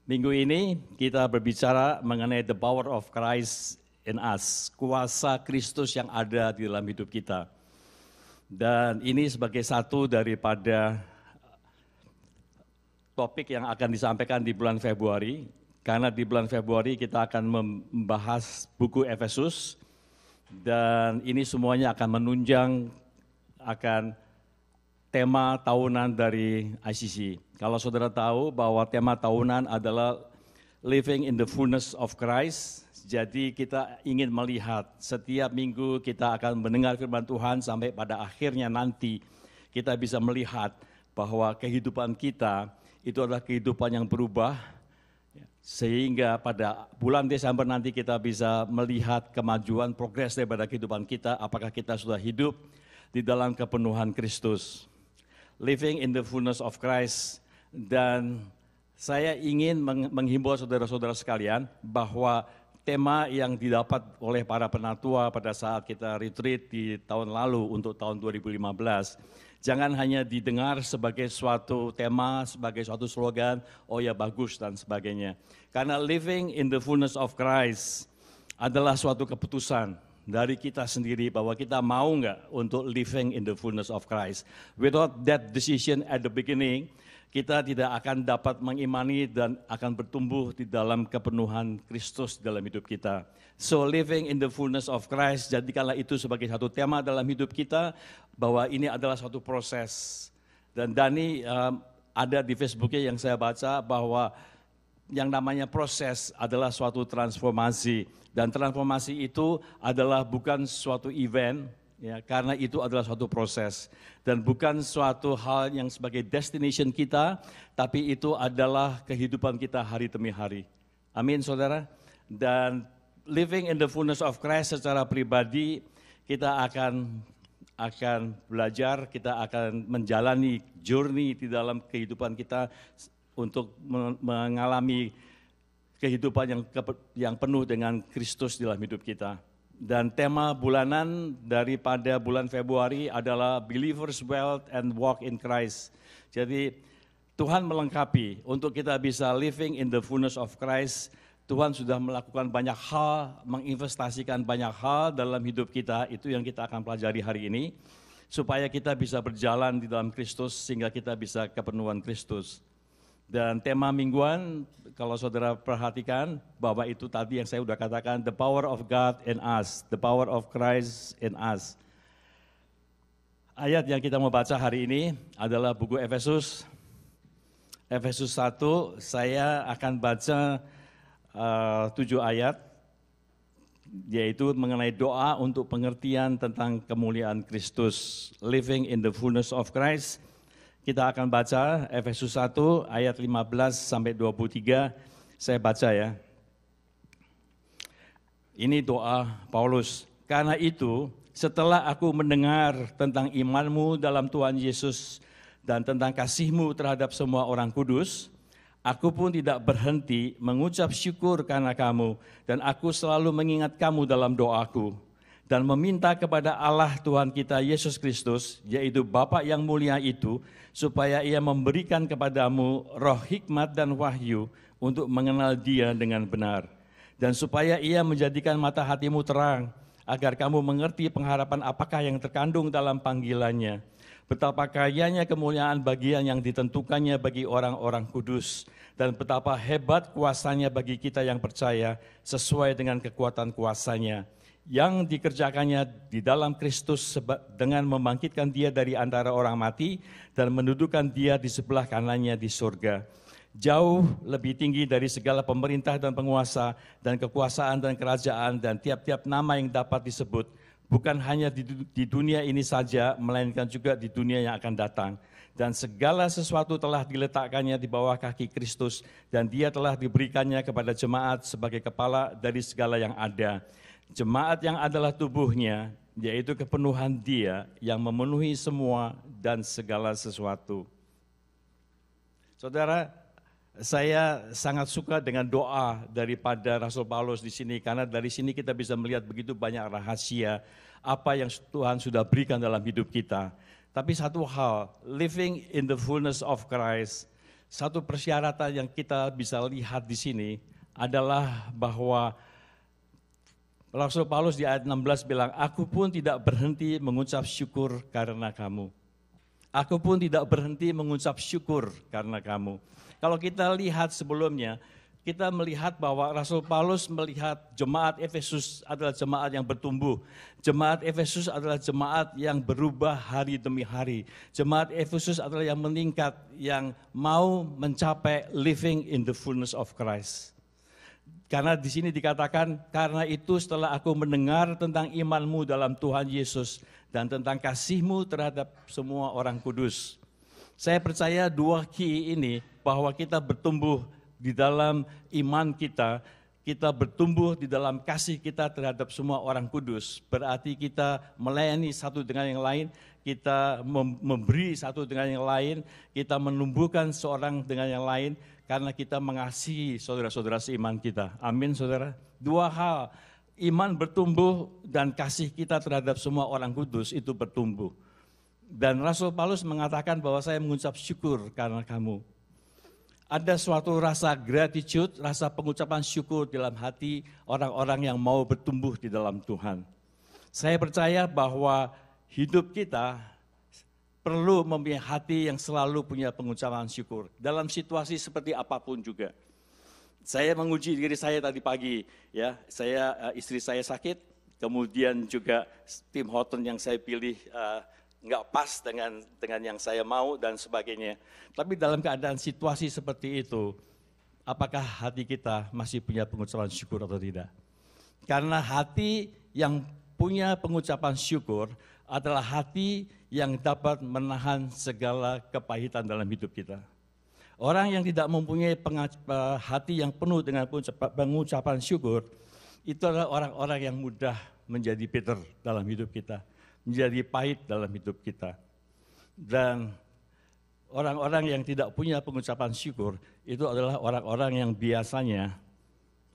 Minggu ini kita berbicara mengenai the power of Christ in us, kuasa Kristus yang ada di dalam hidup kita. Dan ini sebagai satu daripada topik yang akan disampaikan di bulan Februari, karena di bulan Februari kita akan membahas buku Efesus, dan ini semuanya akan menunjang akan tema tahunan dari ICC. Kalau saudara tahu bahwa tema tahunan adalah Living in the Fullness of Christ, jadi kita ingin melihat setiap minggu kita akan mendengar firman Tuhan sampai pada akhirnya nanti kita bisa melihat bahwa kehidupan kita itu adalah kehidupan yang berubah, sehingga pada bulan Desember nanti kita bisa melihat kemajuan, progres daripada kehidupan kita, apakah kita sudah hidup di dalam kepenuhan Kristus. Living in the fullness of Christ. Dan saya ingin menghimbau saudara-saudara sekalian bahwa tema yang didapat oleh para penatua pada saat kita retreat di tahun lalu untuk tahun 2015, jangan hanya didengar sebagai suatu tema, sebagai suatu slogan, oh ya bagus dan sebagainya. Karena living in the fullness of Christ adalah suatu keputusan dari kita sendiri bahwa kita mau nggak untuk living in the fullness of Christ. Without that decision at the beginning, kita tidak akan dapat mengimani dan akan bertumbuh di dalam kepenuhan Kristus dalam hidup kita. So living in the fullness of Christ, jadikanlah itu sebagai satu tema dalam hidup kita, bahwa ini adalah suatu proses. Dan Dani ada di Facebooknya yang saya baca bahwa yang namanya proses adalah suatu transformasi. Dan transformasi itu adalah bukan suatu event, ya, karena itu adalah suatu proses. Dan bukan suatu hal yang sebagai destination kita, tapi itu adalah kehidupan kita hari demi hari. Amin, saudara. Dan living in the fullness of Christ secara pribadi, kita akan belajar, kita akan menjalani journey di dalam kehidupan kita untuk mengalami kehidupan yang penuh dengan Kristus dalam hidup kita. Dan tema bulanan daripada bulan Februari adalah Believers Wealth and Walk in Christ. Jadi Tuhan melengkapi untuk kita bisa living in the fullness of Christ. Tuhan sudah melakukan banyak hal, menginvestasikan banyak hal dalam hidup kita, itu yang kita akan pelajari hari ini, supaya kita bisa berjalan di dalam Kristus sehingga kita bisa kepenuhan Kristus. Dan tema mingguan, kalau saudara perhatikan, bahwa itu tadi yang saya sudah katakan, the power of God in us, the power of Christ in us. Ayat yang kita mau baca hari ini adalah buku Efesus. Efesus 1, saya akan baca 7 ayat, yaitu mengenai doa untuk pengertian tentang kemuliaan Kristus. Living in the fullness of Christ. Kita akan baca Efesus 1 ayat 15 sampai 23, saya baca ya. Ini doa Paulus. Karena itu, setelah aku mendengar tentang imanmu dalam Tuhan Yesus dan tentang kasihmu terhadap semua orang kudus, aku pun tidak berhenti mengucap syukur karena kamu, dan aku selalu mengingat kamu dalam doaku. Dan meminta kepada Allah Tuhan kita Yesus Kristus, yaitu Bapa yang mulia itu, supaya Ia memberikan kepadamu roh hikmat dan wahyu untuk mengenal Dia dengan benar. Dan supaya Ia menjadikan mata hatimu terang, agar kamu mengerti pengharapan apakah yang terkandung dalam panggilannya. Betapa kayanya kemuliaan bagian yang ditentukannya bagi orang-orang kudus, dan betapa hebat kuasanya bagi kita yang percaya sesuai dengan kekuatan kuasanya, yang dikerjakannya di dalam Kristus dengan membangkitkan Dia dari antara orang mati dan mendudukan Dia di sebelah kanannya di surga. Jauh lebih tinggi dari segala pemerintah dan penguasa dan kekuasaan dan kerajaan dan tiap-tiap nama yang dapat disebut, bukan hanya di dunia ini saja, melainkan juga di dunia yang akan datang. Dan segala sesuatu telah diletakkannya di bawah kaki Kristus, dan Dia telah diberikannya kepada jemaat sebagai kepala dari segala yang ada. Jemaat yang adalah tubuhnya, yaitu kepenuhan Dia yang memenuhi semua dan segala sesuatu. Saudara, saya sangat suka dengan doa daripada Rasul Paulus di sini, karena dari sini kita bisa melihat begitu banyak rahasia apa yang Tuhan sudah berikan dalam hidup kita. Tapi satu hal, living in the fullness of Christ, satu persyaratan yang kita bisa lihat di sini adalah bahwa Rasul Paulus di ayat 16 bilang, aku pun tidak berhenti mengucap syukur karena kamu. Aku pun tidak berhenti mengucap syukur karena kamu. Kalau kita lihat sebelumnya, kita melihat bahwa Rasul Paulus melihat jemaat Efesus adalah jemaat yang bertumbuh. Jemaat Efesus adalah jemaat yang berubah hari demi hari. Jemaat Efesus adalah yang meningkat, yang mau mencapai living in the fullness of Christ. Karena di sini dikatakan, karena itu setelah aku mendengar tentang imanmu dalam Tuhan Yesus dan tentang kasihmu terhadap semua orang kudus. Saya percaya dua key ini bahwa kita bertumbuh di dalam iman kita bertumbuh di dalam kasih kita terhadap semua orang kudus. Berarti kita melayani satu dengan yang lain, kita memberi satu dengan yang lain, kita menumbuhkan seorang dengan yang lain, karena kita mengasihi saudara-saudara seiman kita. Amin, saudara. Dua hal, iman bertumbuh dan kasih kita terhadap semua orang kudus itu bertumbuh. Dan Rasul Paulus mengatakan bahwa saya mengucap syukur karena kamu. Ada suatu rasa gratitude, rasa pengucapan syukur dalam hati orang-orang yang mau bertumbuh di dalam Tuhan. Saya percaya bahwa hidup kita perlu mempunyai hati yang selalu punya pengucapan syukur. Dalam situasi seperti apapun juga. Saya menguji diri saya tadi pagi, ya. Istri saya sakit, kemudian juga Tim Horton yang saya pilih nggak pas dengan yang saya mau dan sebagainya. Tapi dalam keadaan situasi seperti itu, apakah hati kita masih punya pengucapan syukur atau tidak? Karena hati yang punya pengucapan syukur adalah hati yang dapat menahan segala kepahitan dalam hidup kita. Orang yang tidak mempunyai hati yang penuh dengan pengucapan syukur, itu adalah orang-orang yang mudah menjadi bitter dalam hidup kita, menjadi pahit dalam hidup kita. Dan orang-orang yang tidak punya pengucapan syukur, itu adalah orang-orang yang biasanya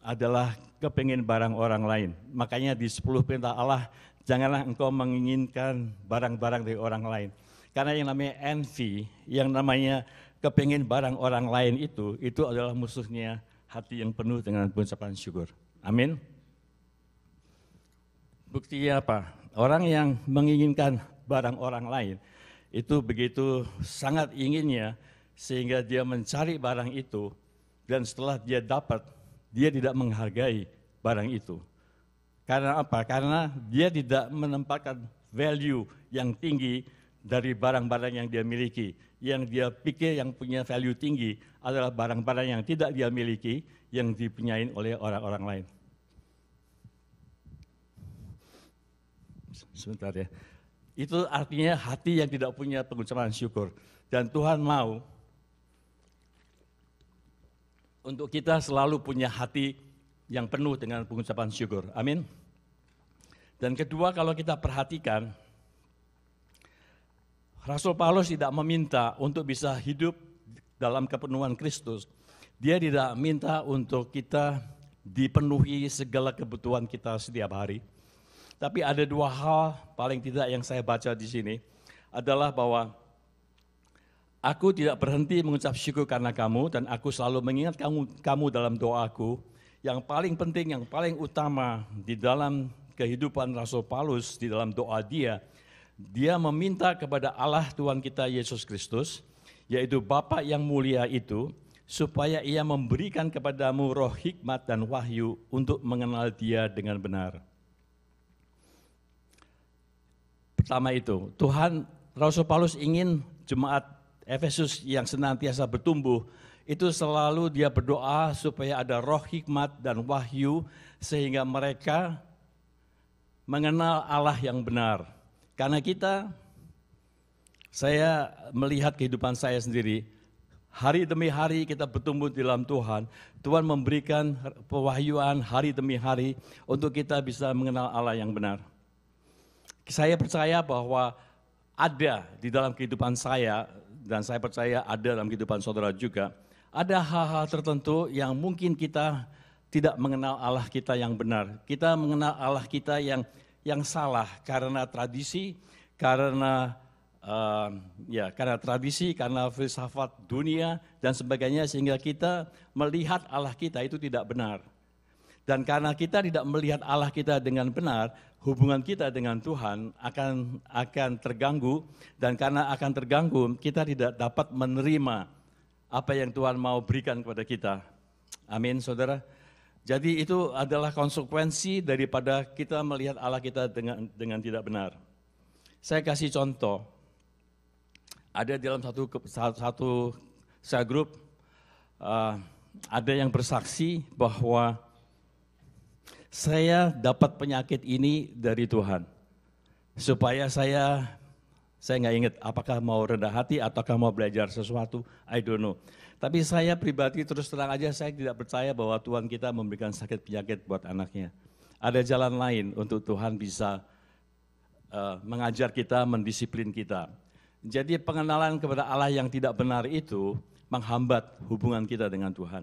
adalah kepingin barang orang lain. Makanya di 10 perintah Allah, janganlah engkau menginginkan barang-barang dari orang lain. Karena yang namanya envy, yang namanya kepingin barang orang lain itu adalah musuhnya hati yang penuh dengan pengucapan syukur. Amin. Buktinya apa? Orang yang menginginkan barang orang lain, itu begitu sangat inginnya, sehingga dia mencari barang itu, dan setelah dia dapat, dia tidak menghargai barang itu. Karena apa? Karena dia tidak menempatkan value yang tinggi dari barang-barang yang dia miliki. Yang dia pikir yang punya value tinggi adalah barang-barang yang tidak dia miliki, yang dipunyai oleh orang-orang lain. Sebentar ya. Itu artinya hati yang tidak punya pengucapan syukur. Dan Tuhan mau untuk kita selalu punya hati yang penuh dengan pengucapan syukur. Amin. Dan kedua, kalau kita perhatikan, Rasul Paulus tidak meminta untuk bisa hidup dalam kepenuhan Kristus. Dia tidak minta untuk kita dipenuhi segala kebutuhan kita setiap hari. Tapi ada dua hal paling tidak yang saya baca di sini adalah bahwa aku tidak berhenti mengucap syukur karena kamu, dan aku selalu mengingat kamu dalam doaku. Yang paling penting, yang paling utama di dalam kehidupan Rasul Paulus, di dalam doa dia meminta kepada Allah Tuhan kita Yesus Kristus, yaitu Bapa yang mulia itu, supaya ia memberikan kepadamu roh hikmat dan wahyu untuk mengenal dia dengan benar. Pertama itu, Rasul Paulus ingin jemaat Efesus yang senantiasa bertumbuh, itu selalu dia berdoa supaya ada roh hikmat dan wahyu, sehingga mereka mengenal Allah yang benar. Karena saya melihat kehidupan saya sendiri, hari demi hari kita bertumbuh di dalam Tuhan, Tuhan memberikan pewahyuan hari demi hari untuk kita bisa mengenal Allah yang benar. Saya percaya bahwa ada di dalam kehidupan saya, dan saya percaya ada dalam kehidupan saudara juga, ada hal-hal tertentu yang mungkin kita tidak mengenal Allah kita yang benar. Kita mengenal Allah kita yang salah karena tradisi, karena ya karena tradisi, karena filsafat dunia dan sebagainya, sehingga kita melihat Allah kita itu tidak benar. Dan karena kita tidak melihat Allah kita dengan benar, hubungan kita dengan Tuhan akan terganggu, dan karena akan terganggu, kita tidak dapat menerima apa yang Tuhan mau berikan kepada kita. Amin, saudara. Jadi itu adalah konsekuensi daripada kita melihat Allah kita dengan tidak benar. Saya kasih contoh. Ada dalam satu cell group, ada yang bersaksi bahwa saya dapat penyakit ini dari Tuhan. Supaya saya nggak ingat apakah mau rendah hati ataukah mau belajar sesuatu, I don't know. Tapi saya pribadi terus terang aja, saya tidak percaya bahwa Tuhan kita memberikan sakit penyakit buat anaknya. Ada jalan lain untuk Tuhan bisa mengajar kita, mendisiplin kita. Jadi pengenalan kepada Allah yang tidak benar itu menghambat hubungan kita dengan Tuhan.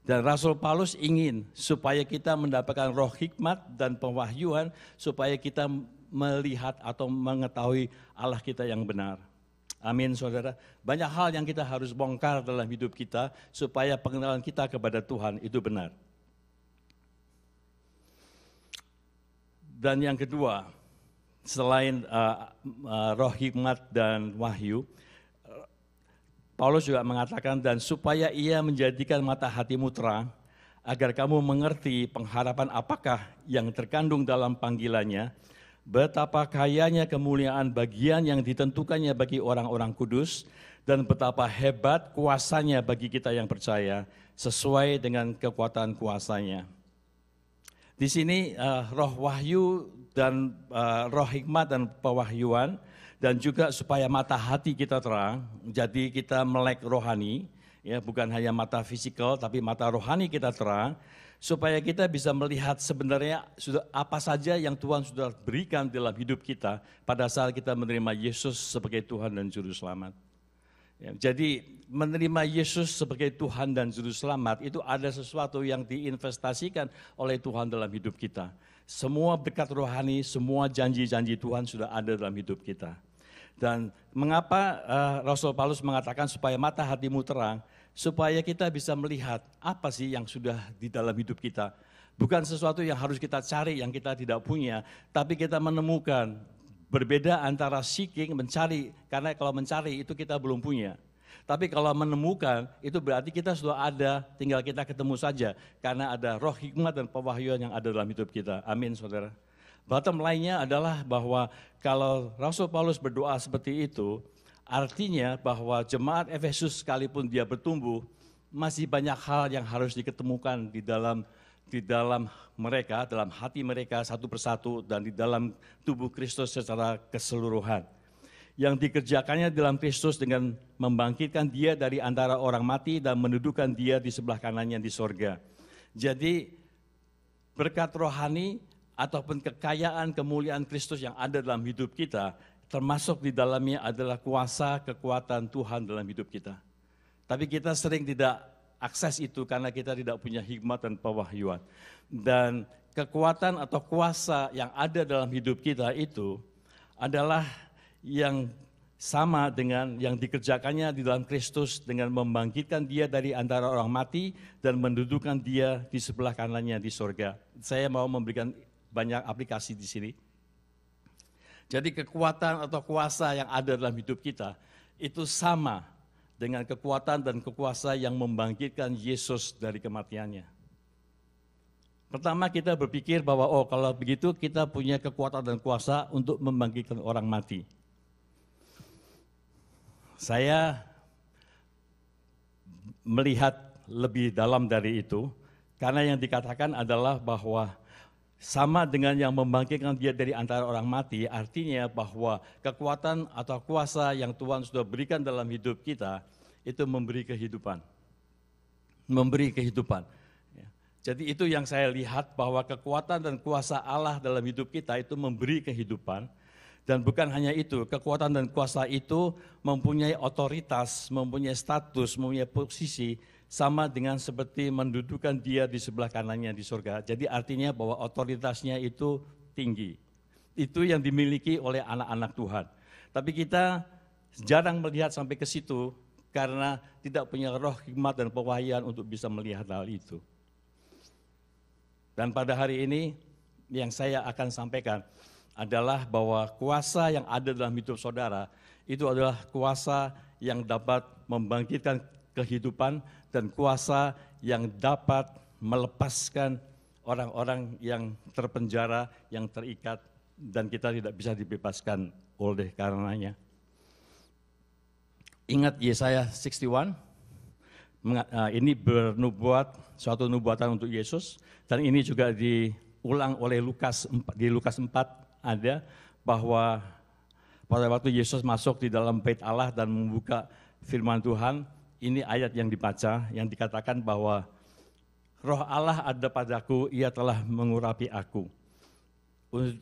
Dan Rasul Paulus ingin supaya kita mendapatkan roh hikmat dan pewahyuan, supaya kita melihat atau mengetahui Allah kita yang benar. Amin, saudara. Banyak hal yang kita harus bongkar dalam hidup kita supaya pengenalan kita kepada Tuhan itu benar. Dan yang kedua, selain roh hikmat dan wahyu, Paulus juga mengatakan, dan supaya ia menjadikan mata hatimu terang, agar kamu mengerti pengharapan apakah yang terkandung dalam panggilannya, betapa kayanya kemuliaan bagian yang ditentukannya bagi orang-orang kudus, dan betapa hebat kuasanya bagi kita yang percaya, sesuai dengan kekuatan kuasanya. Di sini roh wahyu dan roh hikmat dan pewahyuan, dan juga supaya mata hati kita terang, jadi kita melek rohani, ya bukan hanya mata fisikal, tapi mata rohani kita terang, supaya kita bisa melihat sebenarnya sudah apa saja yang Tuhan sudah berikan dalam hidup kita pada saat kita menerima Yesus sebagai Tuhan dan Juru Selamat. Ya, jadi menerima Yesus sebagai Tuhan dan Juru Selamat itu ada sesuatu yang diinvestasikan oleh Tuhan dalam hidup kita. Semua berkat rohani, semua janji-janji Tuhan sudah ada dalam hidup kita. Dan mengapa Rasul Paulus mengatakan supaya mata hatimu terang, supaya kita bisa melihat apa sih yang sudah di dalam hidup kita. Bukan sesuatu yang harus kita cari, yang kita tidak punya, tapi kita menemukan berbeda antara seeking, mencari, karena kalau mencari itu kita belum punya. Tapi kalau menemukan, itu berarti kita sudah ada, tinggal kita ketemu saja, karena ada roh hikmat dan pewahyuan yang ada dalam hidup kita. Amin, saudara. Bottom line-nya adalah bahwa kalau Rasul Paulus berdoa seperti itu, artinya bahwa jemaat Efesus sekalipun dia bertumbuh, masih banyak hal yang harus diketemukan di dalam mereka, dalam hati mereka satu persatu, dan di dalam tubuh Kristus secara keseluruhan. Yang dikerjakannya dalam Kristus dengan membangkitkan dia dari antara orang mati dan mendudukan dia di sebelah kanannya di sorga. Jadi berkat rohani ataupun kekayaan kemuliaan Kristus yang ada dalam hidup kita, termasuk di dalamnya adalah kuasa kekuatan Tuhan dalam hidup kita. Tapi kita sering tidak akses itu karena kita tidak punya hikmat dan pewahyuan. Dan kekuatan atau kuasa yang ada dalam hidup kita itu adalah yang sama dengan yang dikerjakannya di dalam Kristus dengan membangkitkan dia dari antara orang mati dan mendudukan dia di sebelah kanannya di sorga. Saya mau memberikan banyak aplikasi di sini. Jadi kekuatan atau kuasa yang ada dalam hidup kita itu sama dengan kekuatan dan kekuasa yang membangkitkan Yesus dari kematiannya. Pertama kita berpikir bahwa kalau begitu kita punya kekuatan dan kuasa untuk membangkitkan orang mati. Saya melihat lebih dalam dari itu, karena yang dikatakan adalah bahwa sama dengan yang membangkitkan dia dari antara orang mati, artinya bahwa kekuatan atau kuasa yang Tuhan sudah berikan dalam hidup kita, itu memberi kehidupan. Memberi kehidupan. Jadi itu yang saya lihat bahwa kekuatan dan kuasa Allah dalam hidup kita itu memberi kehidupan. Dan bukan hanya itu, kekuatan dan kuasa itu mempunyai otoritas, mempunyai status, mempunyai posisi, sama dengan seperti mendudukan dia di sebelah kanannya di surga. Jadi artinya bahwa otoritasnya itu tinggi. Itu yang dimiliki oleh anak-anak Tuhan. Tapi kita jarang melihat sampai ke situ karena tidak punya roh hikmat dan pewahyuan untuk bisa melihat hal itu. Dan pada hari ini yang saya akan sampaikan adalah bahwa kuasa yang ada dalam hidup saudara itu adalah kuasa yang dapat membangkitkan kehidupan dan kuasa yang dapat melepaskan orang-orang yang terpenjara, yang terikat, dan kita tidak bisa dibebaskan oleh karenanya. Ingat Yesaya 61, ini bernubuat, suatu nubuatan untuk Yesus, dan ini juga diulang oleh Lukas, di Lukas 4 ada bahwa pada waktu Yesus masuk di dalam bait Allah dan membuka firman Tuhan, ini ayat yang dibaca, yang dikatakan bahwa Roh Allah ada padaku, ia telah mengurapi aku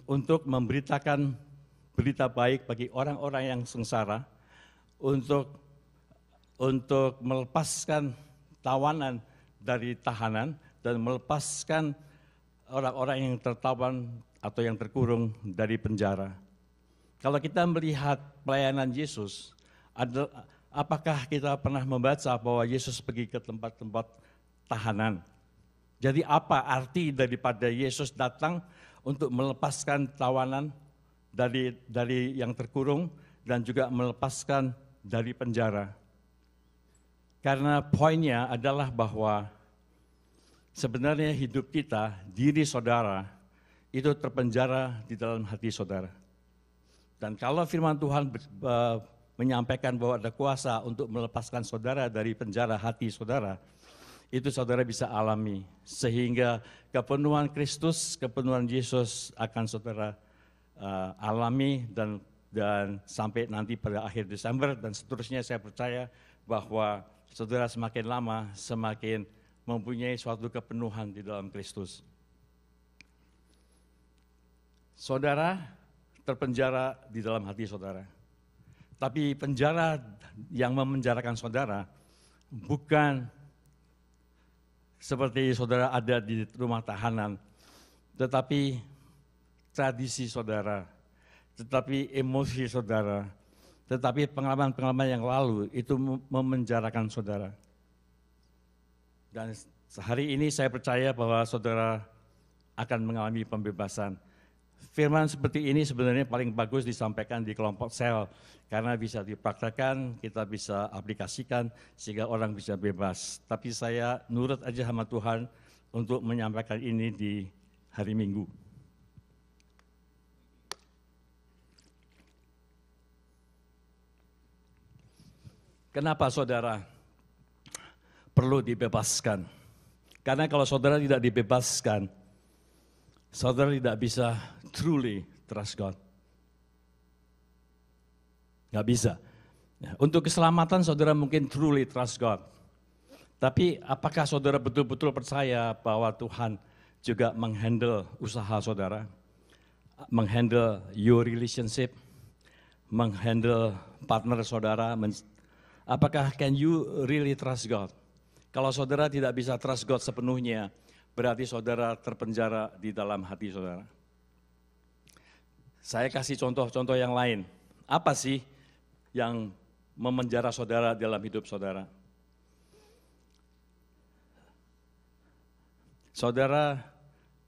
untuk memberitakan berita baik bagi orang-orang yang sengsara, untuk melepaskan tawanan dari tahanan dan melepaskan orang-orang yang tertawan atau yang terkurung dari penjara. Kalau kita melihat pelayanan Yesus, apakah kita pernah membaca bahwa Yesus pergi ke tempat-tempat tahanan? Jadi apa arti daripada Yesus datang untuk melepaskan tawanan dari yang terkurung dan juga melepaskan dari penjara? Karena poinnya adalah bahwa sebenarnya hidup kita, diri saudara, itu terpenjara di dalam hati saudara. Dan kalau firman Tuhan menyampaikan bahwa ada kuasa untuk melepaskan saudara dari penjara hati saudara, itu saudara bisa alami. Sehingga kepenuhan Kristus, kepenuhan Yesus akan saudara alami dan sampai nanti pada akhir Desember dan seterusnya saya percaya bahwa saudara semakin lama semakin mempunyai suatu kepenuhan di dalam Kristus. Saudara terpenjara di dalam hati saudara. Tapi penjara yang memenjarakan saudara bukan seperti saudara ada di rumah tahanan, tetapi tradisi saudara, tetapi emosi saudara, tetapi pengalaman-pengalaman yang lalu itu memenjarakan saudara. Dan hari ini saya percaya bahwa saudara akan mengalami pembebasan. Firman seperti ini sebenarnya paling bagus disampaikan di kelompok sel, karena bisa dipraktekkan, kita bisa aplikasikan sehingga orang bisa bebas. Tapi saya nurut aja sama Tuhan untuk menyampaikan ini di hari Minggu. Kenapa saudara perlu dibebaskan? Karena kalau saudara tidak dibebaskan, saudara tidak bisa truly trust God. Nggak bisa. Untuk keselamatan saudara mungkin truly trust God. Tapi apakah saudara betul-betul percaya bahwa Tuhan juga menghandle usaha saudara, menghandle your relationship, menghandle partner saudara? Apakah can you really trust God? Kalau saudara tidak bisa trust God sepenuhnya, berarti saudara terpenjara di dalam hati saudara. Saya kasih contoh-contoh yang lain. Apa sih yang memenjara saudara dalam hidup saudara? Saudara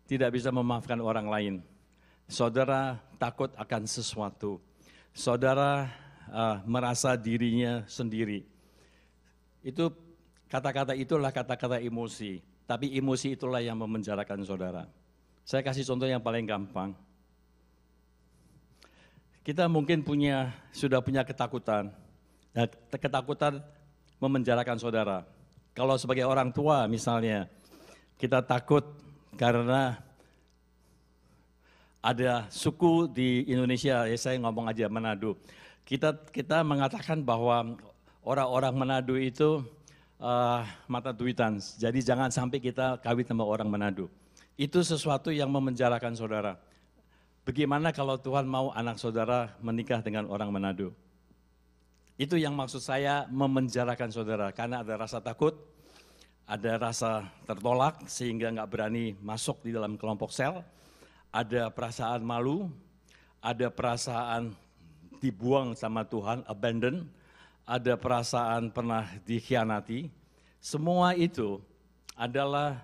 tidak bisa memaafkan orang lain. Saudara takut akan sesuatu. Saudara merasa dirinya sendiri. Itu kata-kata itulah kata-kata emosi. Tapi emosi itulah yang memenjarakan saudara. Saya kasih contoh yang paling gampang. Kita mungkin sudah punya ketakutan. Ketakutan memenjarakan saudara. Kalau sebagai orang tua misalnya, kita takut karena ada suku di Indonesia, ya saya ngomong aja Manado. Kita mengatakan bahwa orang-orang Manado itu mata duitan, jadi jangan sampai kita kawin sama orang Manado. Itu sesuatu yang memenjarakan saudara. Bagaimana kalau Tuhan mau anak saudara menikah dengan orang Manado? Itu yang maksud saya memenjarakan saudara, karena ada rasa takut, ada rasa tertolak sehingga nggak berani masuk di dalam kelompok sel, ada perasaan malu, ada perasaan dibuang sama Tuhan, abandon, ada perasaan pernah dikhianati, semua itu adalah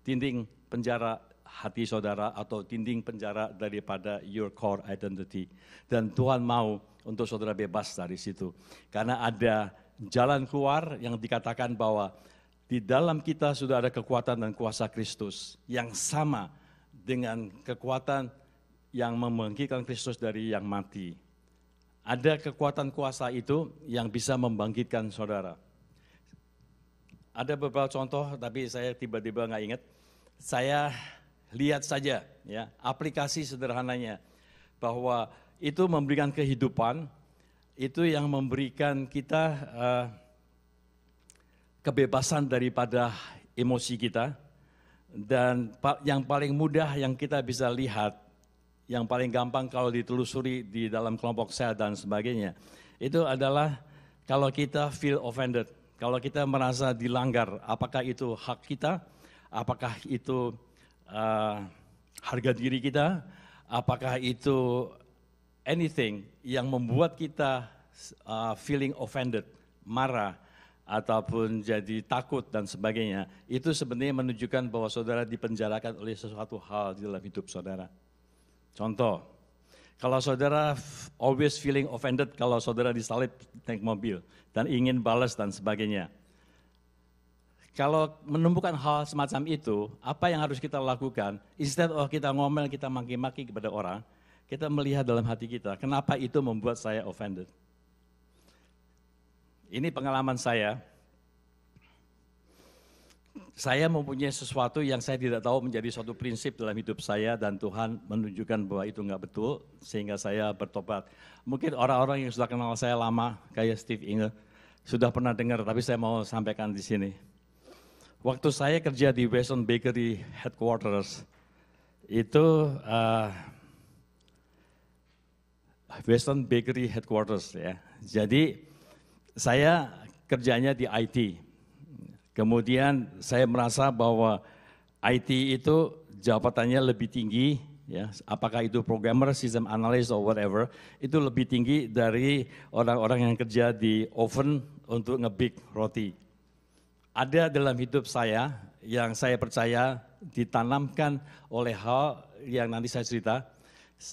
dinding penjara hati saudara atau dinding penjara daripada your core identity. Dan Tuhan mau untuk saudara bebas dari situ. Karena ada jalan keluar yang dikatakan bahwa di dalam kita sudah ada kekuatan dan kuasa Kristus yang sama dengan kekuatan yang membangkitkan Kristus dari yang mati. Ada kekuatan kuasa itu yang bisa membangkitkan saudara. Ada beberapa contoh, tapi saya tiba-tiba nggak ingat. Saya lihat saja, ya, aplikasi sederhananya bahwa itu memberikan kehidupan, itu yang memberikan kita kebebasan daripada emosi kita, dan yang paling mudah yang kita bisa lihat, yang paling gampang kalau ditelusuri di dalam kelompok sel dan sebagainya, itu adalah kalau kita feel offended, kalau kita merasa dilanggar, apakah itu hak kita, apakah itu harga diri kita, apakah itu anything yang membuat kita feeling offended, marah, ataupun jadi takut dan sebagainya, itu sebenarnya menunjukkan bahwa saudara dipenjarakan oleh sesuatu hal di dalam hidup saudara. Contoh, kalau saudara always feeling offended kalau saudara disalib naik mobil dan ingin balas dan sebagainya. Kalau menemukan hal semacam itu, apa yang harus kita lakukan? Instead of kita ngomel, kita maki-maki kepada orang, kita melihat dalam hati kita, kenapa itu membuat saya offended? Ini pengalaman saya. Saya mempunyai sesuatu yang saya tidak tahu menjadi suatu prinsip dalam hidup saya dan Tuhan menunjukkan bahwa itu enggak betul sehingga saya bertobat. Mungkin orang-orang yang sudah kenal saya lama kayak Steve Inge sudah pernah dengar, tapi saya mau sampaikan di sini. Waktu saya kerja di Weston Bakery Headquarters, itu Weston Bakery Headquarters ya. Jadi saya kerjanya di IT. Kemudian saya merasa bahwa IT itu jabatannya lebih tinggi, ya, apakah itu programmer, system analyst, or whatever, itu lebih tinggi dari orang-orang yang kerja di oven untuk nge-bake roti. Ada dalam hidup saya yang saya percaya ditanamkan oleh hal yang nanti saya cerita,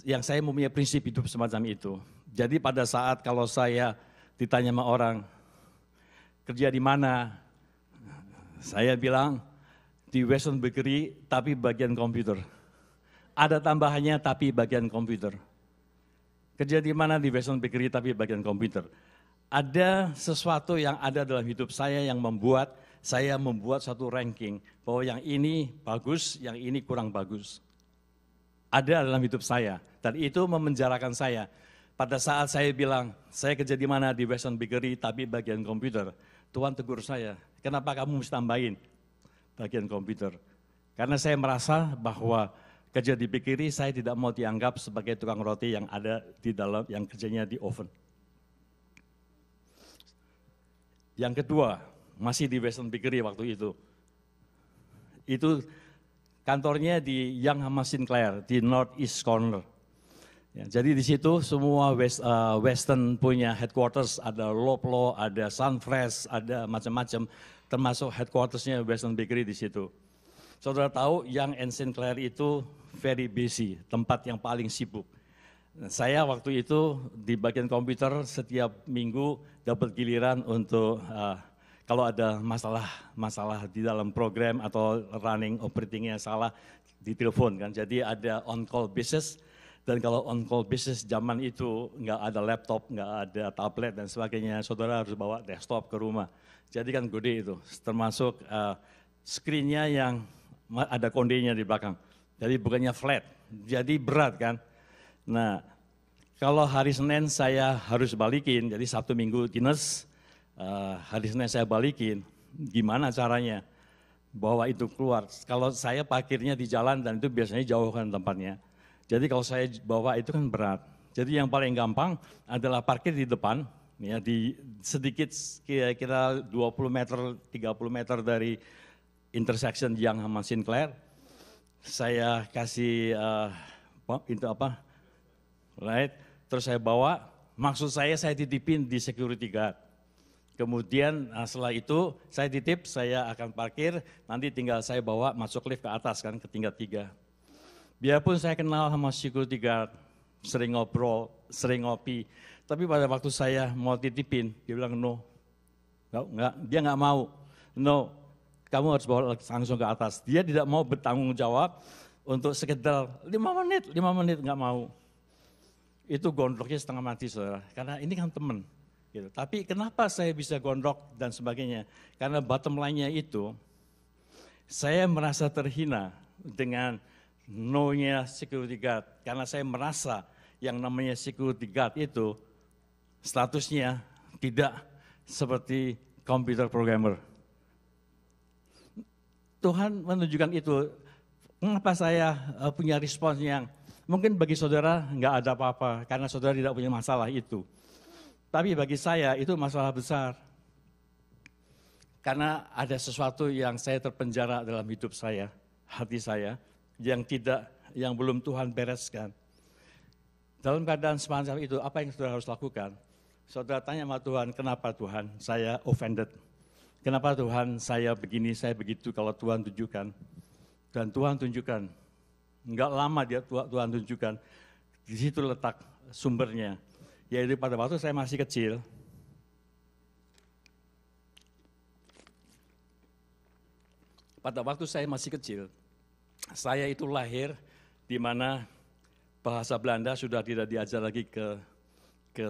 yang saya mempunyai prinsip hidup semacam itu. Jadi pada saat kalau saya ditanya sama orang, kerja di mana? Saya bilang, di Weston Bakery tapi bagian komputer. Ada tambahannya tapi bagian komputer. Kerja di mana di Weston Bakery tapi bagian komputer. Ada sesuatu yang ada dalam hidup saya yang membuat saya membuat satu ranking bahwa yang ini bagus, yang ini kurang bagus. Ada dalam hidup saya dan itu memenjarakan saya. Pada saat saya bilang, saya kerja di mana di Weston Bakery tapi bagian komputer, Tuhan tegur saya, kenapa kamu mesti tambahin bagian komputer? Karena saya merasa bahwa kerja di bakery saya tidak mau dianggap sebagai tukang roti yang ada di dalam, yang kerjanya di oven. Yang kedua, masih di Weston Bakery waktu itu. Itu kantornya di Young sama Sinclair, di North East Corner. Ya, jadi di situ semua Weston punya headquarters, ada Loblaw, ada Sunfresh, ada macam-macam, termasuk headquartersnya Weston Bakery di situ. Saudara tahu Young and Sinclair itu very busy, tempat yang paling sibuk. Nah, saya waktu itu di bagian komputer setiap minggu dapat giliran untuk kalau ada masalah di dalam program atau running operatingnya salah, ditelepon kan. Jadi ada on call basis. Dan kalau on-call business zaman itu nggak ada laptop, nggak ada tablet dan sebagainya, saudara harus bawa desktop ke rumah. Jadi kan gede itu, termasuk screen-nya yang ada kondenya di belakang. Jadi bukannya flat, jadi berat kan. Nah, kalau hari Senin saya harus balikin, jadi Sabtu Minggu dinas, hari Senin saya balikin, gimana caranya bawa itu keluar? Kalau saya parkirnya di jalan dan itu biasanya jauh kan tempatnya. Jadi kalau saya bawa itu kan berat. Jadi yang paling gampang adalah parkir di depan, ya di sedikit kira-kira 20 meter, 30 meter dari intersection Young sama Sinclair. Saya kasih itu apa, right? Terus saya bawa, Maksud saya titipin di security guard. Kemudian setelah itu saya titip, saya akan parkir, nanti tinggal saya bawa masuk lift ke atas kan, ke tingkat 3. Biarpun saya kenal sama security guard, sering ngobrol, sering ngopi, tapi pada waktu saya mau titipin, dia bilang no, dia nggak mau, no, kamu harus bawa langsung ke atas. Dia tidak mau bertanggung jawab untuk sekedar 5 menit nggak mau. Itu gondroknya setengah mati saudara, karena ini kan teman. Gitu. Tapi kenapa saya bisa gondrok dan sebagainya? Karena bottom line-nya itu, saya merasa terhina dengan no-nya security guard. Karena saya merasa yang namanya security guard itu statusnya tidak seperti computer programmer. Tuhan menunjukkan itu. Mengapa saya punya respons yang mungkin bagi saudara nggak ada apa-apa, karena saudara tidak punya masalah itu. Tapi bagi saya itu masalah besar. Karena ada sesuatu yang saya terpenjara dalam hidup saya, hati saya, yang belum Tuhan bereskan. Dalam keadaan semacam itu, apa yang saudara harus lakukan? Saudara tanya sama Tuhan, kenapa Tuhan saya offended? Kenapa Tuhan saya begini, saya begitu, kalau Tuhan tunjukkan. Dan Tuhan tunjukkan, enggak lama Tuhan tunjukkan, di situ letak sumbernya. Yaitu pada waktu saya masih kecil, saya itu lahir di mana bahasa Belanda sudah tidak diajar lagi ke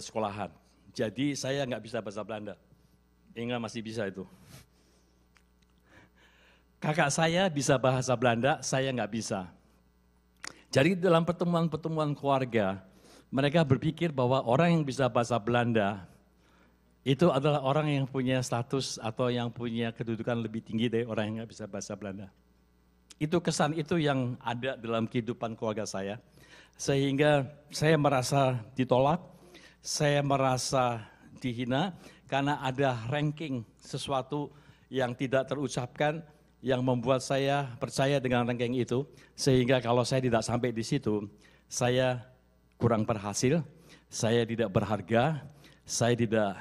sekolahan. Jadi saya nggak bisa bahasa Belanda. Ingat masih bisa itu. Kakak saya bisa bahasa Belanda, saya nggak bisa. Jadi dalam pertemuan-pertemuan keluarga, mereka berpikir bahwa orang yang bisa bahasa Belanda itu adalah orang yang punya status atau yang punya kedudukan lebih tinggi dari orang yang nggak bisa bahasa Belanda. Itu kesan itu yang ada dalam kehidupan keluarga saya. Sehingga saya merasa ditolak, saya merasa dihina karena ada ranking sesuatu yang tidak terucapkan yang membuat saya percaya dengan ranking itu. Sehingga kalau saya tidak sampai di situ, saya kurang berhasil, saya tidak berharga, saya tidak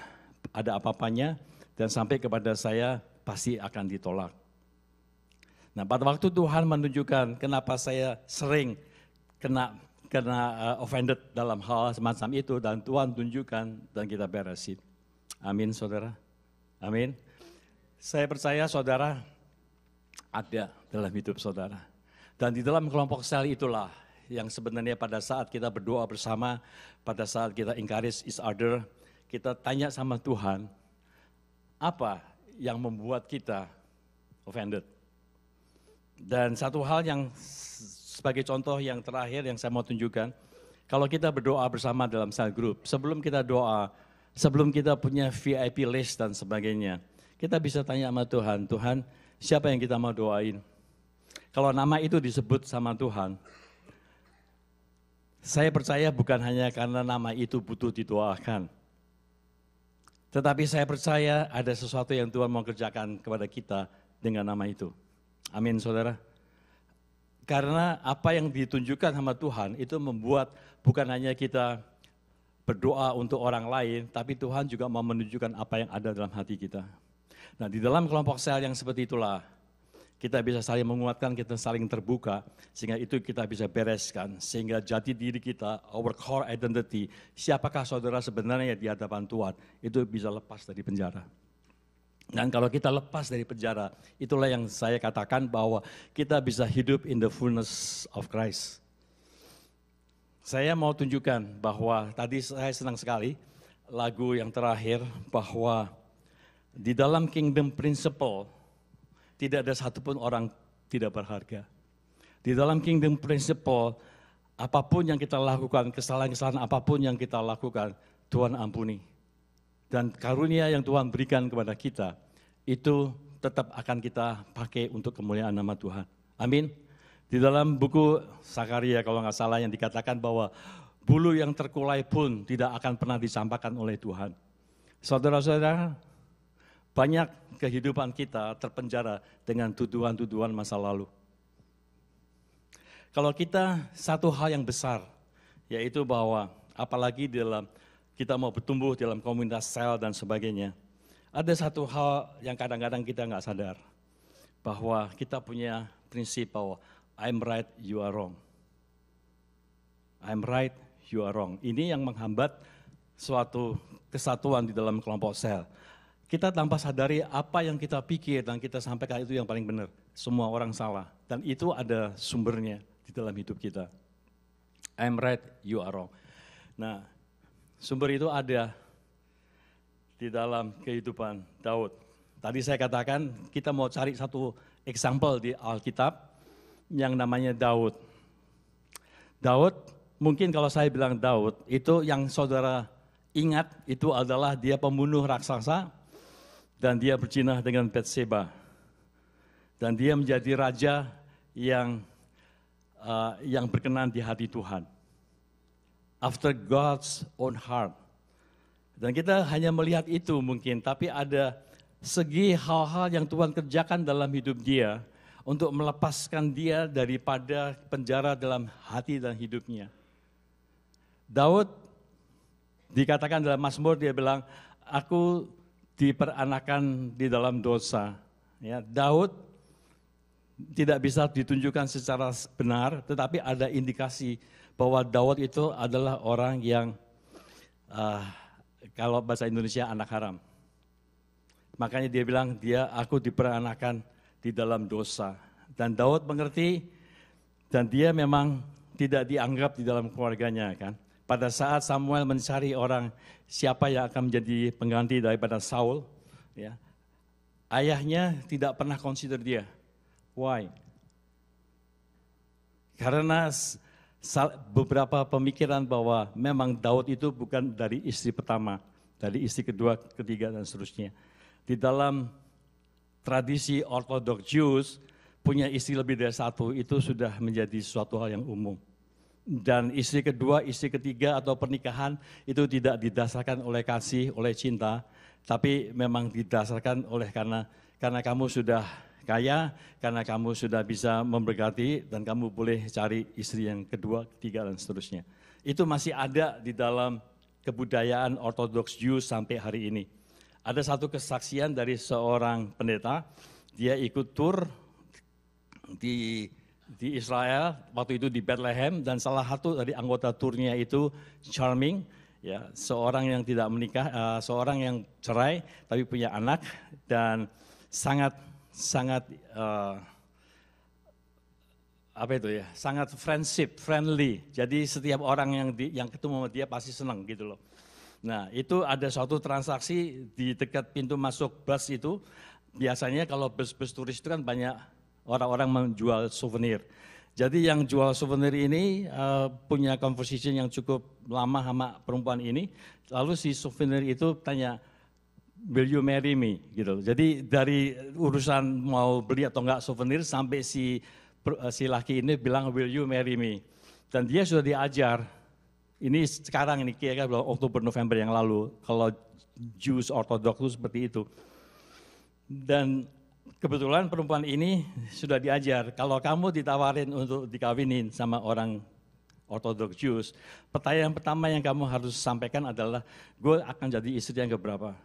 ada apa-apanya, dan sampai kepada saya pasti akan ditolak. Nah, pada waktu Tuhan menunjukkan kenapa saya sering kena offended dalam hal semacam itu, dan Tuhan tunjukkan dan kita beresin. Amin, saudara. Amin. Saya percaya saudara ada dalam hidup saudara. Dan di dalam kelompok sel itulah yang sebenarnya pada saat kita berdoa bersama, pada saat kita encourage each other, kita tanya sama Tuhan, apa yang membuat kita offended? Dan satu hal yang sebagai contoh yang terakhir yang saya mau tunjukkan, kalau kita berdoa bersama dalam cell group, sebelum kita doa, sebelum kita punya VIP list dan sebagainya, kita bisa tanya sama Tuhan, Tuhan siapa yang kita mau doain? Kalau nama itu disebut sama Tuhan, saya percaya bukan hanya karena nama itu butuh didoakan. Tetapi saya percaya ada sesuatu yang Tuhan mau kerjakan kepada kita dengan nama itu. Amin, saudara. Karena apa yang ditunjukkan sama Tuhan itu membuat bukan hanya kita berdoa untuk orang lain, tapi Tuhan juga mau menunjukkan apa yang ada dalam hati kita. Nah, di dalam kelompok sel yang seperti itulah, kita bisa saling menguatkan, kita saling terbuka, sehingga itu kita bisa bereskan, sehingga jati diri kita, our core identity, siapakah saudara sebenarnya di hadapan Tuhan, itu bisa lepas dari penjara. Dan kalau kita lepas dari penjara, itulah yang saya katakan bahwa kita bisa hidup in the fullness of Christ. Saya mau tunjukkan bahwa tadi saya senang sekali lagu yang terakhir, bahwa di dalam kingdom principle, tidak ada satupun orang tidak berharga. Di dalam kingdom principle, apapun yang kita lakukan, kesalahan-kesalahan apapun yang kita lakukan, Tuhan ampuni. Dan karunia yang Tuhan berikan kepada kita, itu tetap akan kita pakai untuk kemuliaan nama Tuhan. Amin. Di dalam buku Sakaria kalau nggak salah yang dikatakan bahwa bulu yang terkulai pun tidak akan pernah dicampakkan oleh Tuhan. Saudara-saudara, banyak kehidupan kita terpenjara dengan tuduhan-tuduhan masa lalu. Kalau kita satu hal yang besar, yaitu bahwa apalagi dalam kita mau bertumbuh dalam komunitas sel dan sebagainya. Ada satu hal yang kadang-kadang kita nggak sadar, bahwa kita punya prinsip bahwa I'm right, you are wrong. I'm right, you are wrong. Ini yang menghambat suatu kesatuan di dalam kelompok sel. Kita tanpa sadari apa yang kita pikir dan kita sampaikan itu yang paling benar. Semua orang salah. Dan itu ada sumbernya di dalam hidup kita. I'm right, you are wrong. Nah, sumber itu ada di dalam kehidupan Daud. Tadi saya katakan kita mau cari satu example di Alkitab yang namanya Daud. Daud, mungkin kalau saya bilang Daud, itu yang saudara ingat itu adalah dia pembunuh raksasa, dan dia berzina dengan Batseba. Dan dia menjadi raja yang berkenan di hati Tuhan. After God's own heart. Dan kita hanya melihat itu mungkin, tapi ada segi hal-hal yang Tuhan kerjakan dalam hidup dia untuk melepaskan dia daripada penjara dalam hati dan hidupnya. Daud dikatakan dalam Mazmur, dia bilang, aku diperanakan di dalam dosa. Ya, Daud tidak bisa ditunjukkan secara benar, tetapi ada indikasi bahwa Daud itu adalah orang yang kalau bahasa Indonesia anak haram. Makanya dia bilang, aku diperanakan di dalam dosa. Dan Daud mengerti, dan dia memang tidak dianggap di dalam keluarganya, kan. Pada saat Samuel mencari orang siapa yang akan menjadi pengganti daripada Saul, ya, ayahnya tidak pernah consider dia. Why? Karena beberapa pemikiran bahwa memang Daud itu bukan dari istri pertama, dari istri kedua, ketiga, dan seterusnya. Di dalam tradisi Orthodox Jews, punya istri lebih dari satu itu sudah menjadi suatu hal yang umum. Dan istri kedua, istri ketiga atau pernikahan itu tidak didasarkan oleh kasih, oleh cinta, tapi memang didasarkan oleh karena kamu sudah kaya, karena kamu sudah bisa memberkati, dan kamu boleh cari istri yang kedua, ketiga, dan seterusnya. Itu masih ada di dalam kebudayaan Orthodox Jews sampai hari ini. Ada satu kesaksian dari seorang pendeta, dia ikut tur di Israel, waktu itu di Bethlehem, dan salah satu dari anggota turnya itu Charming, ya, seorang yang tidak menikah, seorang yang cerai tapi punya anak, dan sangat sangat friendly. Jadi setiap orang yang ketemu sama dia pasti senang gitu loh. Nah, itu ada suatu transaksi di dekat pintu masuk bus itu. Biasanya kalau bus-bus turis itu kan banyak orang-orang menjual souvenir. Jadi yang jual souvenir ini punya conversation yang cukup lama sama perempuan ini. Lalu si souvenir itu tanya, will you marry me? Gitu. Jadi dari urusan mau beli atau enggak souvenir sampai si laki ini bilang, will you marry me? Dan dia sudah diajar. Ini sekarang ini kira-kira Oktober November yang lalu. Kalau Jews Orthodox itu seperti itu. Dan kebetulan perempuan ini sudah diajar, kalau kamu ditawarin untuk dikawinin sama orang Orthodox Jews, pertanyaan pertama yang kamu harus sampaikan adalah, gue akan jadi istri yang keberapa?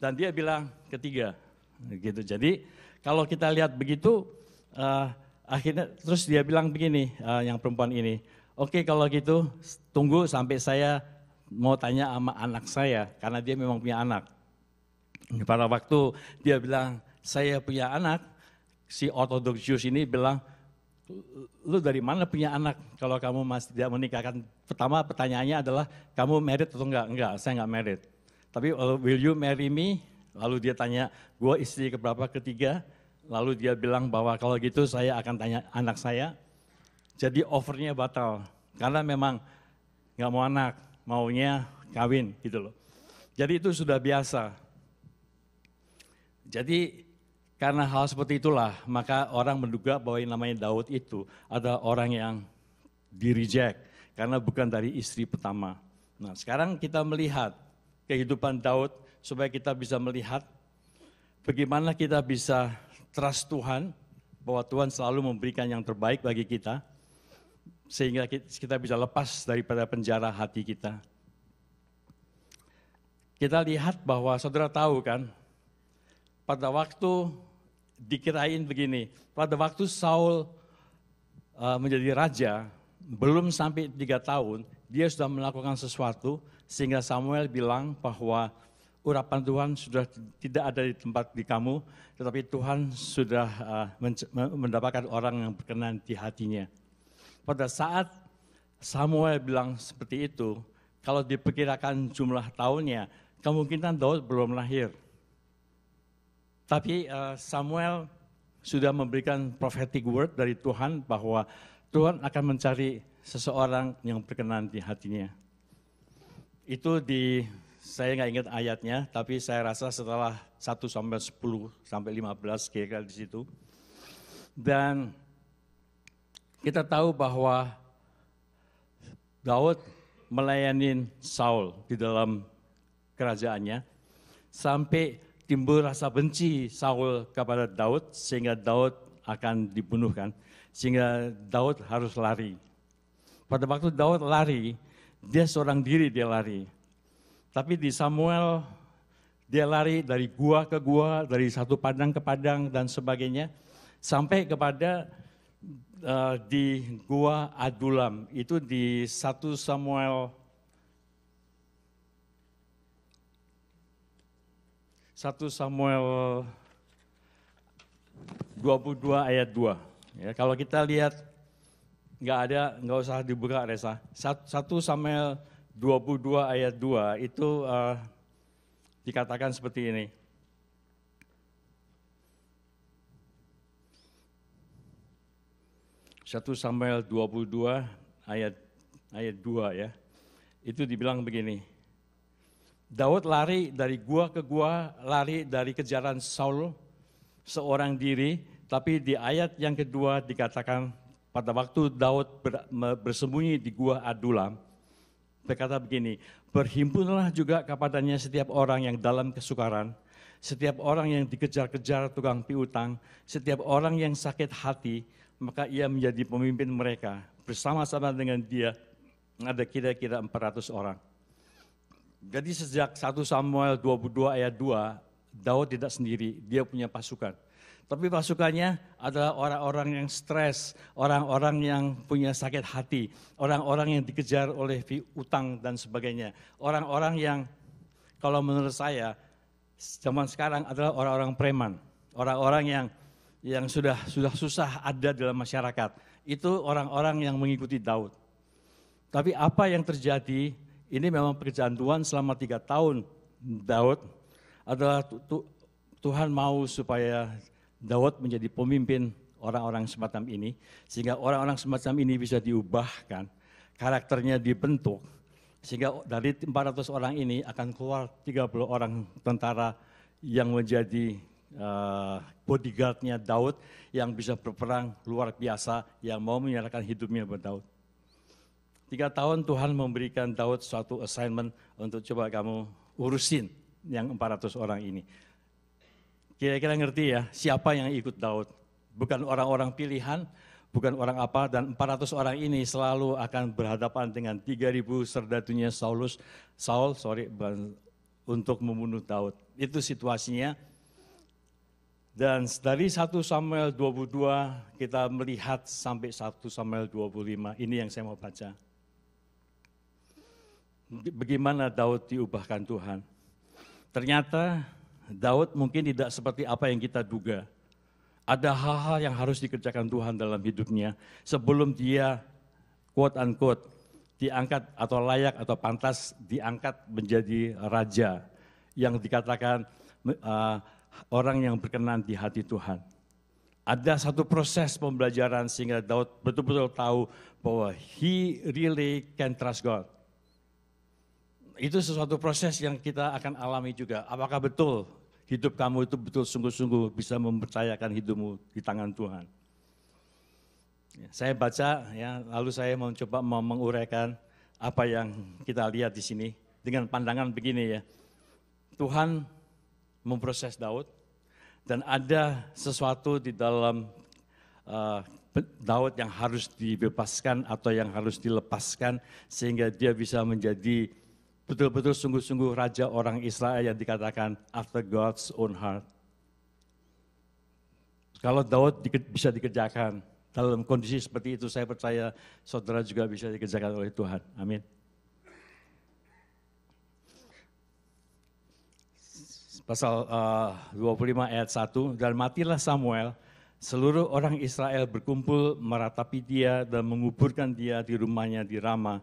Dan dia bilang ketiga, gitu. Jadi kalau kita lihat begitu, akhirnya terus dia bilang begini, yang perempuan ini, oke, kalau gitu tunggu sampai saya mau tanya sama anak saya, karena dia memang punya anak. Pada waktu dia bilang, saya punya anak, si Orthodox Jews ini bilang, lu dari mana punya anak kalau kamu masih tidak menikahkan? Pertama pertanyaannya adalah, kamu married atau enggak? Enggak, saya enggak married. Tapi will you marry me? Lalu dia tanya, gue istri keberapa, ketiga? Lalu dia bilang bahwa kalau gitu saya akan tanya anak saya. Jadi offernya batal, karena memang enggak mau anak, maunya kawin gitu loh. Jadi itu sudah biasa. Jadi karena hal seperti itulah, maka orang menduga bahwa yang namanya Daud itu adalah orang yang di-reject, karena bukan dari istri pertama. Nah, sekarang kita melihat kehidupan Daud, supaya kita bisa melihat bagaimana kita bisa trust Tuhan, bahwa Tuhan selalu memberikan yang terbaik bagi kita, sehingga kita bisa lepas daripada penjara hati kita. kita lihat bahwa saudara tahu kan, pada waktu dikirain begini, pada waktu Saul menjadi raja, belum sampai 3 tahun, dia sudah melakukan sesuatu sehingga Samuel bilang bahwa urapan Tuhan sudah tidak ada di tempat di kamu, tetapi Tuhan sudah mendapatkan orang yang berkenan di hatinya. Pada saat Samuel bilang seperti itu, kalau diperkirakan jumlah tahunnya, kemungkinan Daud belum lahir. Tapi Samuel sudah memberikan prophetic word dari Tuhan bahwa Tuhan akan mencari seseorang yang berkenan di hatinya. Itu saya nggak ingat ayatnya, tapi saya rasa setelah 1 sampai 10 sampai 15 kira-kira di situ. Dan kita tahu bahwa Daud melayani Saul di dalam kerajaannya sampai timbul rasa benci Saul kepada Daud sehingga Daud akan dibunuhkan, sehingga Daud harus lari. Pada waktu Daud lari, dia seorang diri dia lari. Tapi di Samuel dia lari dari gua ke gua, dari satu padang ke padang dan sebagainya, sampai kepada di gua Adulam. Itu di 1 Samuel 22 ayat 2. Ya, kalau kita lihat nggak usah dibuka Resa. 1 Samuel 22 ayat 2 itu dikatakan seperti ini. Satu Samuel 22 ayat 2 ya. Itu dibilang begini. Daud lari dari gua ke gua, lari dari kejaran Saul seorang diri, tapi di ayat yang kedua dikatakan pada waktu Daud bersembunyi di gua Adulam, berkata begini, berhimpunlah juga kepadanya setiap orang yang dalam kesukaran, setiap orang yang dikejar-kejar tukang piutang, setiap orang yang sakit hati, maka ia menjadi pemimpin mereka. Bersama-sama dengan dia ada kira-kira 400 orang. Jadi sejak 1 Samuel 22 ayat 2, Daud tidak sendiri, dia punya pasukan. Tapi pasukannya adalah orang-orang yang stres, orang-orang yang punya sakit hati, orang-orang yang dikejar oleh utang dan sebagainya. Orang-orang yang kalau menurut saya zaman sekarang adalah orang-orang preman, orang-orang yang sudah susah ada dalam masyarakat. Itu orang-orang yang mengikuti Daud. Tapi apa yang terjadi, ini memang pekerjaan Tuhan selama 3 tahun Daud adalah Tuhan mau supaya Daud menjadi pemimpin orang-orang semacam ini, sehingga orang-orang semacam ini bisa diubahkan, karakternya dibentuk, sehingga dari 400 orang ini akan keluar 30 orang tentara yang menjadi bodyguardnya Daud, yang bisa berperang luar biasa, yang mau menyerahkan hidupnya buat Daud. 3 tahun Tuhan memberikan Daud suatu assignment untuk coba kamu urusin yang 400 orang ini. Kira-kira ngerti ya, siapa yang ikut Daud? Bukan orang-orang pilihan, bukan orang apa, dan 400 orang ini selalu akan berhadapan dengan 3.000 serdatunya Saul untuk membunuh Daud. Itu situasinya. Dan dari 1 Samuel 22 kita melihat sampai 1 Samuel 25, ini yang saya mau baca. Bagaimana Daud diubahkan Tuhan? Ternyata Daud mungkin tidak seperti apa yang kita duga. Ada hal-hal yang harus dikerjakan Tuhan dalam hidupnya sebelum dia quote unquote diangkat atau layak atau pantas diangkat menjadi raja yang dikatakan orang yang berkenan di hati Tuhan. Ada satu proses pembelajaran sehingga Daud betul-betul tahu bahwa he really can trust God. Itu sesuatu proses yang kita akan alami juga. Apakah betul hidup kamu itu betul sungguh-sungguh bisa mempercayakan hidupmu di tangan Tuhan? Saya baca, ya, lalu saya mencoba menguraikan apa yang kita lihat di sini dengan pandangan begini ya. Tuhan memproses Daud dan ada sesuatu di dalam Daud yang harus dibebaskan atau yang harus dilepaskan sehingga dia bisa menjadi betul-betul sungguh-sungguh raja orang Israel yang dikatakan after God's own heart. Kalau Daud bisa dikerjakan dalam kondisi seperti itu, saya percaya saudara juga bisa dikerjakan oleh Tuhan. Amin. Pasal 25 ayat 1, dan matilah Samuel, seluruh orang Israel berkumpul meratapi dia dan menguburkan dia di rumahnya di Rama.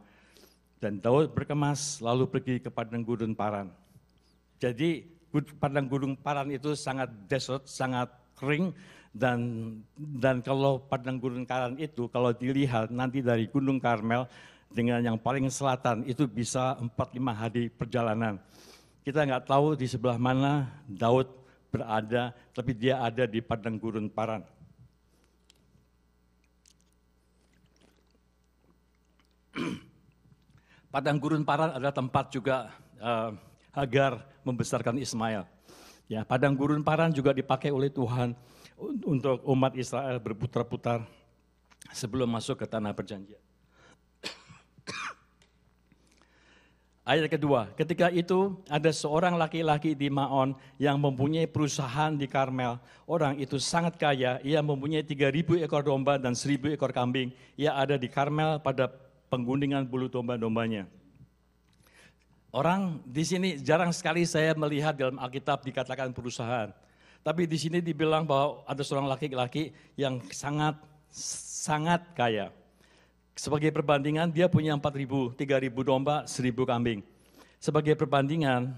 Dan Daud berkemas lalu pergi ke padang gurun Paran. Jadi padang gurun Paran itu sangat desert, sangat kering, dan kalau padang gurun Paran itu kalau dilihat nanti dari Gunung Karmel dengan yang paling selatan itu bisa 4-5 hari perjalanan. Kita nggak tahu di sebelah mana Daud berada, tapi dia ada di padang gurun Paran. Padang gurun Paran adalah tempat juga Hagar membesarkan Ismail. Ya, padang gurun Paran juga dipakai oleh Tuhan untuk umat Israel berputar-putar sebelum masuk ke tanah perjanjian. Ayat kedua, ketika itu ada seorang laki-laki di Maon yang mempunyai perusahaan di Karmel. Orang itu sangat kaya, ia mempunyai 3.000 ekor domba dan 1.000 ekor kambing. Ia ada di Karmel pada penggundingan bulu domba-dombanya. Orang di sini jarang sekali saya melihat dalam Alkitab dikatakan perusahaan. Tapi di sini dibilang bahwa ada seorang laki-laki yang sangat kaya. Sebagai perbandingan dia punya 4.000, 3.000 domba, 1.000 kambing. Sebagai perbandingan,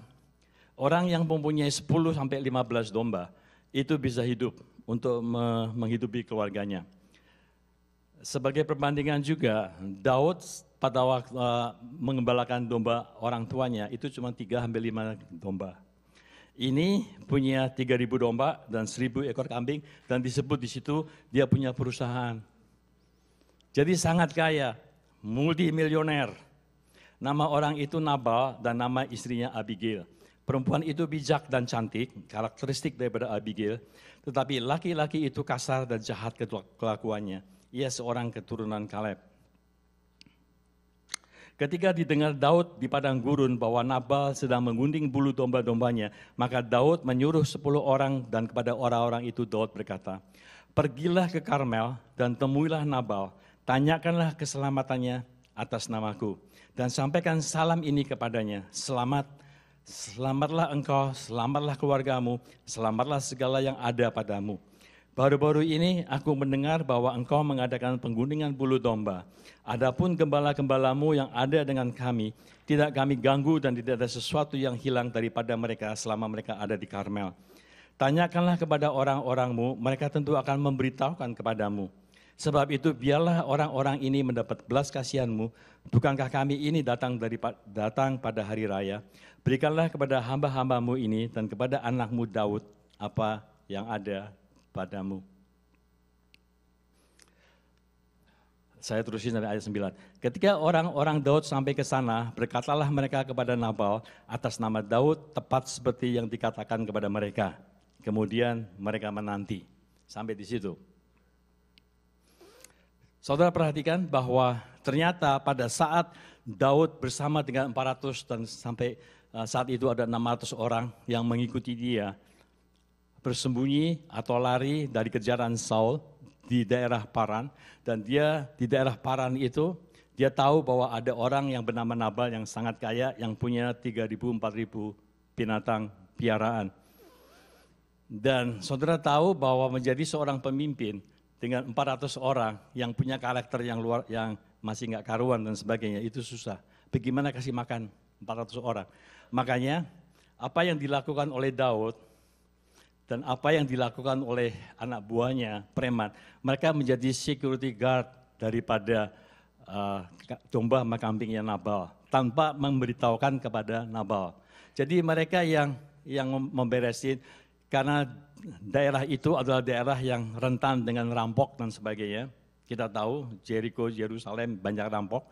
orang yang mempunyai 10-15 domba itu bisa hidup untuk menghidupi keluarganya. Sebagai perbandingan juga, Daud pada waktu mengembalakan domba orang tuanya itu cuma 3-5 domba. Ini punya 3.000 domba dan 1.000 ekor kambing dan disebut di situ dia punya perusahaan. Jadi sangat kaya, multimilioner. Nama orang itu Nabal dan nama istrinya Abigail. Perempuan itu bijak dan cantik, karakteristik daripada Abigail. Tetapi laki-laki itu kasar dan jahat kelakuannya. Ia seorang keturunan Kaleb. Ketika didengar Daud di padang gurun bahwa Nabal sedang menggunding bulu domba-dombanya, maka Daud menyuruh 10 orang dan kepada orang-orang itu Daud berkata, "Pergilah ke Karmel dan temuilah Nabal. Tanyakanlah keselamatannya atas namaku dan sampaikan salam ini kepadanya. Selamatlah engkau, selamatlah keluargamu, selamatlah segala yang ada padamu. Baru-baru ini aku mendengar bahwa engkau mengadakan penggundingan bulu domba. Adapun gembala-gembalamu yang ada dengan kami, tidak kami ganggu dan tidak ada sesuatu yang hilang daripada mereka selama mereka ada di Karmel. Tanyakanlah kepada orang-orangmu, mereka tentu akan memberitahukan kepadamu. Sebab itu biarlah orang-orang ini mendapat belas kasihanmu. Bukankah kami ini datang pada hari raya? Berikanlah kepada hamba-hambamu ini dan kepada anakmu Daud apa yang ada padamu." Saya terusin dari ayat 9. Ketika orang-orang Daud sampai ke sana, berkatalah mereka kepada Nabal atas nama Daud tepat seperti yang dikatakan kepada mereka. Kemudian mereka menanti. Sampai di situ. Saudara perhatikan bahwa ternyata pada saat Daud bersama dengan 400 dan sampai saat itu ada 600 orang yang mengikuti dia, bersembunyi atau lari dari kejaran Saul di daerah Paran, dan dia di daerah Paran itu dia tahu bahwa ada orang yang bernama Nabal yang sangat kaya yang punya 3.000-4.000 binatang piaraan. Dan saudara tahu bahwa menjadi seorang pemimpin dengan 400 orang yang punya karakter yang luar, yang masih nggak karuan dan sebagainya, itu susah. Bagaimana kasih makan 400 orang? Makanya apa yang dilakukan oleh Daud dan apa yang dilakukan oleh anak buahnya, preman, mereka menjadi security guard daripada domba sama kambingnya Nabal, tanpa memberitahukan kepada Nabal. Jadi mereka yang memberesin, karena daerah itu adalah daerah yang rentan dengan rampok dan sebagainya. Kita tahu Jericho, Yerusalem banyak rampok.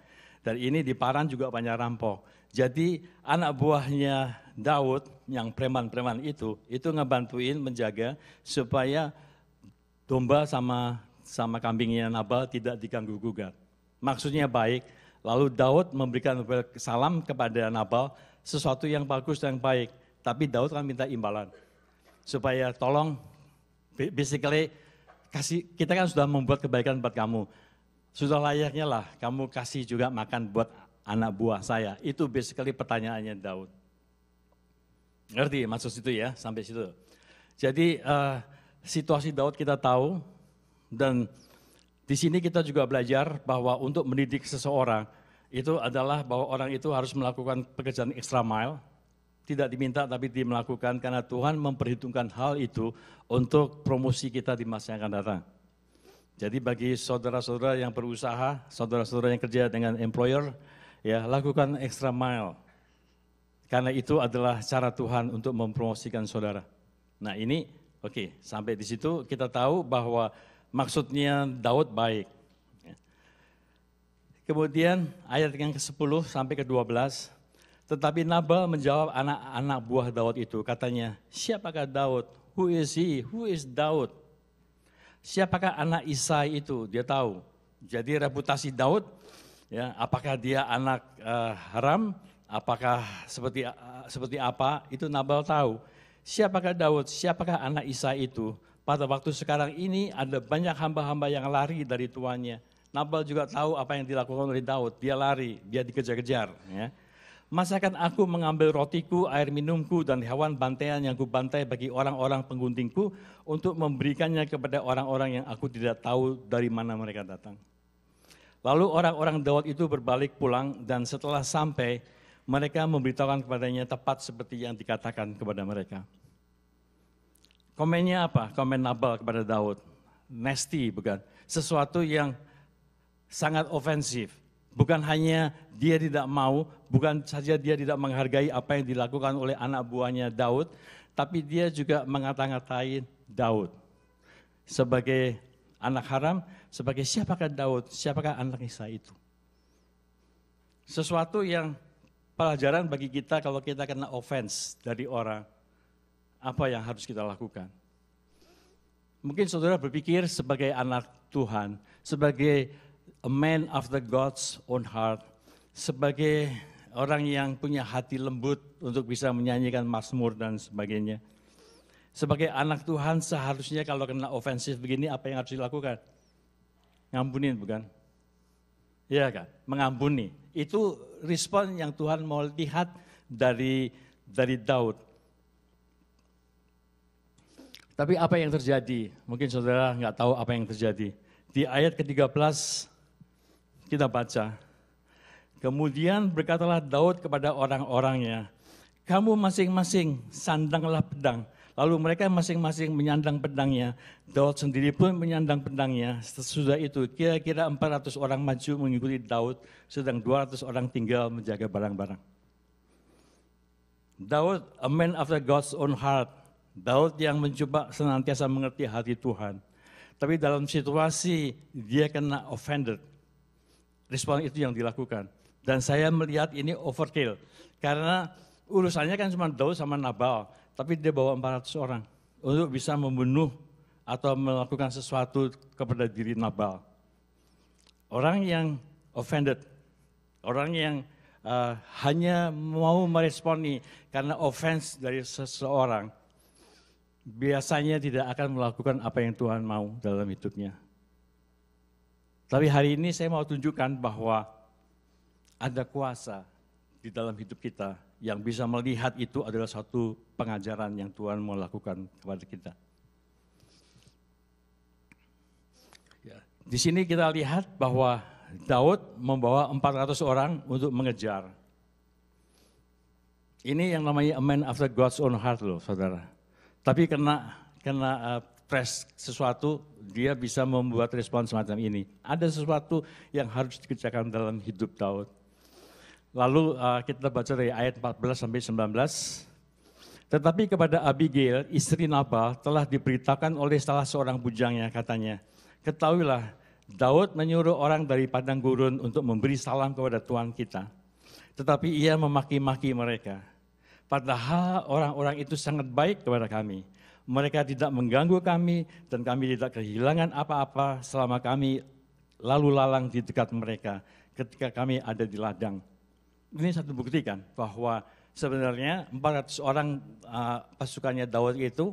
Dan ini di Paran juga banyak rampok. Jadi anak buahnya Daud yang preman-preman itu ngebantuin menjaga supaya domba sama kambingnya Nabal tidak diganggu-gugat. Maksudnya baik, Lalu Daud memberikan salam kepada Nabal, sesuatu yang bagus dan baik. Tapi Daud kan minta imbalan. Supaya tolong, basically, kita kan sudah membuat kebaikan buat kamu. Sudah layaknya lah kamu kasih juga makan buat anak buah saya. Itu basically pertanyaannya Daud. Ngerti maksud itu ya, sampai situ. Jadi situasi Daud kita tahu, dan di sini kita juga belajar bahwa untuk mendidik seseorang itu adalah bahwa orang itu harus melakukan pekerjaan extra mile, tidak diminta tapi dia melakukan karena Tuhan memperhitungkan hal itu untuk promosi kita di masa yang akan datang. Jadi bagi saudara-saudara yang berusaha, saudara-saudara yang kerja dengan employer, ya lakukan extra mile. Karena itu adalah cara Tuhan untuk mempromosikan saudara. Nah ini, oke, sampai di situ kita tahu bahwa maksudnya Daud baik. Kemudian ayat yang ke-10 sampai ke-12, tetapi Nabal menjawab anak-anak buah Daud itu, katanya, siapakah Daud? Who is he? Who is Daud? Siapakah anak Isai itu? Dia tahu. Jadi reputasi Daud, ya, apakah dia anak haram? Apakah seperti apa, itu Nabal tahu. Siapakah Daud, siapakah anak Isai itu? Pada waktu sekarang ini ada banyak hamba-hamba yang lari dari tuannya. Nabal juga tahu apa yang dilakukan oleh Daud, dia lari, dia dikejar-kejar. Ya. Masakan aku mengambil rotiku, air minumku, dan hewan bantaian yang kubantai bagi orang-orang pengguntingku untuk memberikannya kepada orang-orang yang aku tidak tahu dari mana mereka datang. Lalu orang-orang Daud itu berbalik pulang dan setelah sampai, mereka memberitahukan kepadanya tepat seperti yang dikatakan kepada mereka. Komennya apa? Komen Nabal kepada Daud. Nasty, bukan? Sesuatu yang sangat ofensif. Bukan hanya dia tidak mau, bukan saja dia tidak menghargai apa yang dilakukan oleh anak buahnya Daud, tapi dia juga mengata-ngatain Daud. Sebagai anak haram, sebagai siapakah Daud, siapakah anak Isai itu. Sesuatu yang pelajaran bagi kita kalau kita kena offense dari orang, apa yang harus kita lakukan? Mungkin saudara berpikir sebagai anak Tuhan, sebagai a man after God's own heart, sebagai orang yang punya hati lembut untuk bisa menyanyikan mazmur dan sebagainya. Sebagai anak Tuhan seharusnya kalau kena ofensif begini apa yang harus dilakukan? Ngampunin, bukan? Iya kan? Mengampuni. Itu respon yang Tuhan mau lihat dari Daud. Tapi apa yang terjadi? Mungkin saudara nggak tahu apa yang terjadi. Di ayat ke-13 kita baca. Kemudian berkatalah Daud kepada orang-orangnya, kamu masing-masing sandanglah pedang. Lalu mereka masing-masing menyandang pedangnya. Daud sendiri pun menyandang pedangnya. Sesudah itu kira-kira 400 orang maju mengikuti Daud, sedang 200 orang tinggal menjaga barang-barang. Daud, a man after God's own heart. Daud yang mencoba senantiasa mengerti hati Tuhan. Tapi dalam situasi dia kena offended. Respon itu yang dilakukan. Dan saya melihat ini overkill. Karena urusannya kan cuma Daud sama Nabal. Tapi dia bawa 400 orang untuk bisa membunuh atau melakukan sesuatu kepada diri Nabal. Orang yang offended, orang yang hanya mau meresponi karena offense dari seseorang, biasanya tidak akan melakukan apa yang Tuhan mau dalam hidupnya. Tapi hari ini saya mau tunjukkan bahwa ada kuasa di dalam hidup kita yang bisa melihat itu adalah satu pengajaran yang Tuhan mau lakukan kepada kita. Ya, di sini kita lihat bahwa Daud membawa 400 orang untuk mengejar. Ini yang namanya a man after God's own heart loh, saudara. Tapi kena press sesuatu, dia bisa membuat respon semacam ini. Ada sesuatu yang harus dikerjakan dalam hidup Daud. Lalu kita baca dari ayat 14 sampai 19. Tetapi kepada Abigail, istri Nabal, telah diberitakan oleh salah seorang bujangnya, katanya, ketahuilah, Daud menyuruh orang dari padang gurun untuk memberi salam kepada Tuhan kita. Tetapi ia memaki-maki mereka. Padahal orang-orang itu sangat baik kepada kami. Mereka tidak mengganggu kami dan kami tidak kehilangan apa-apa selama kami lalu lalang di dekat mereka. ketika kami ada di ladang. Ini satu bukti kan bahwa sebenarnya 400 orang pasukannya Daud itu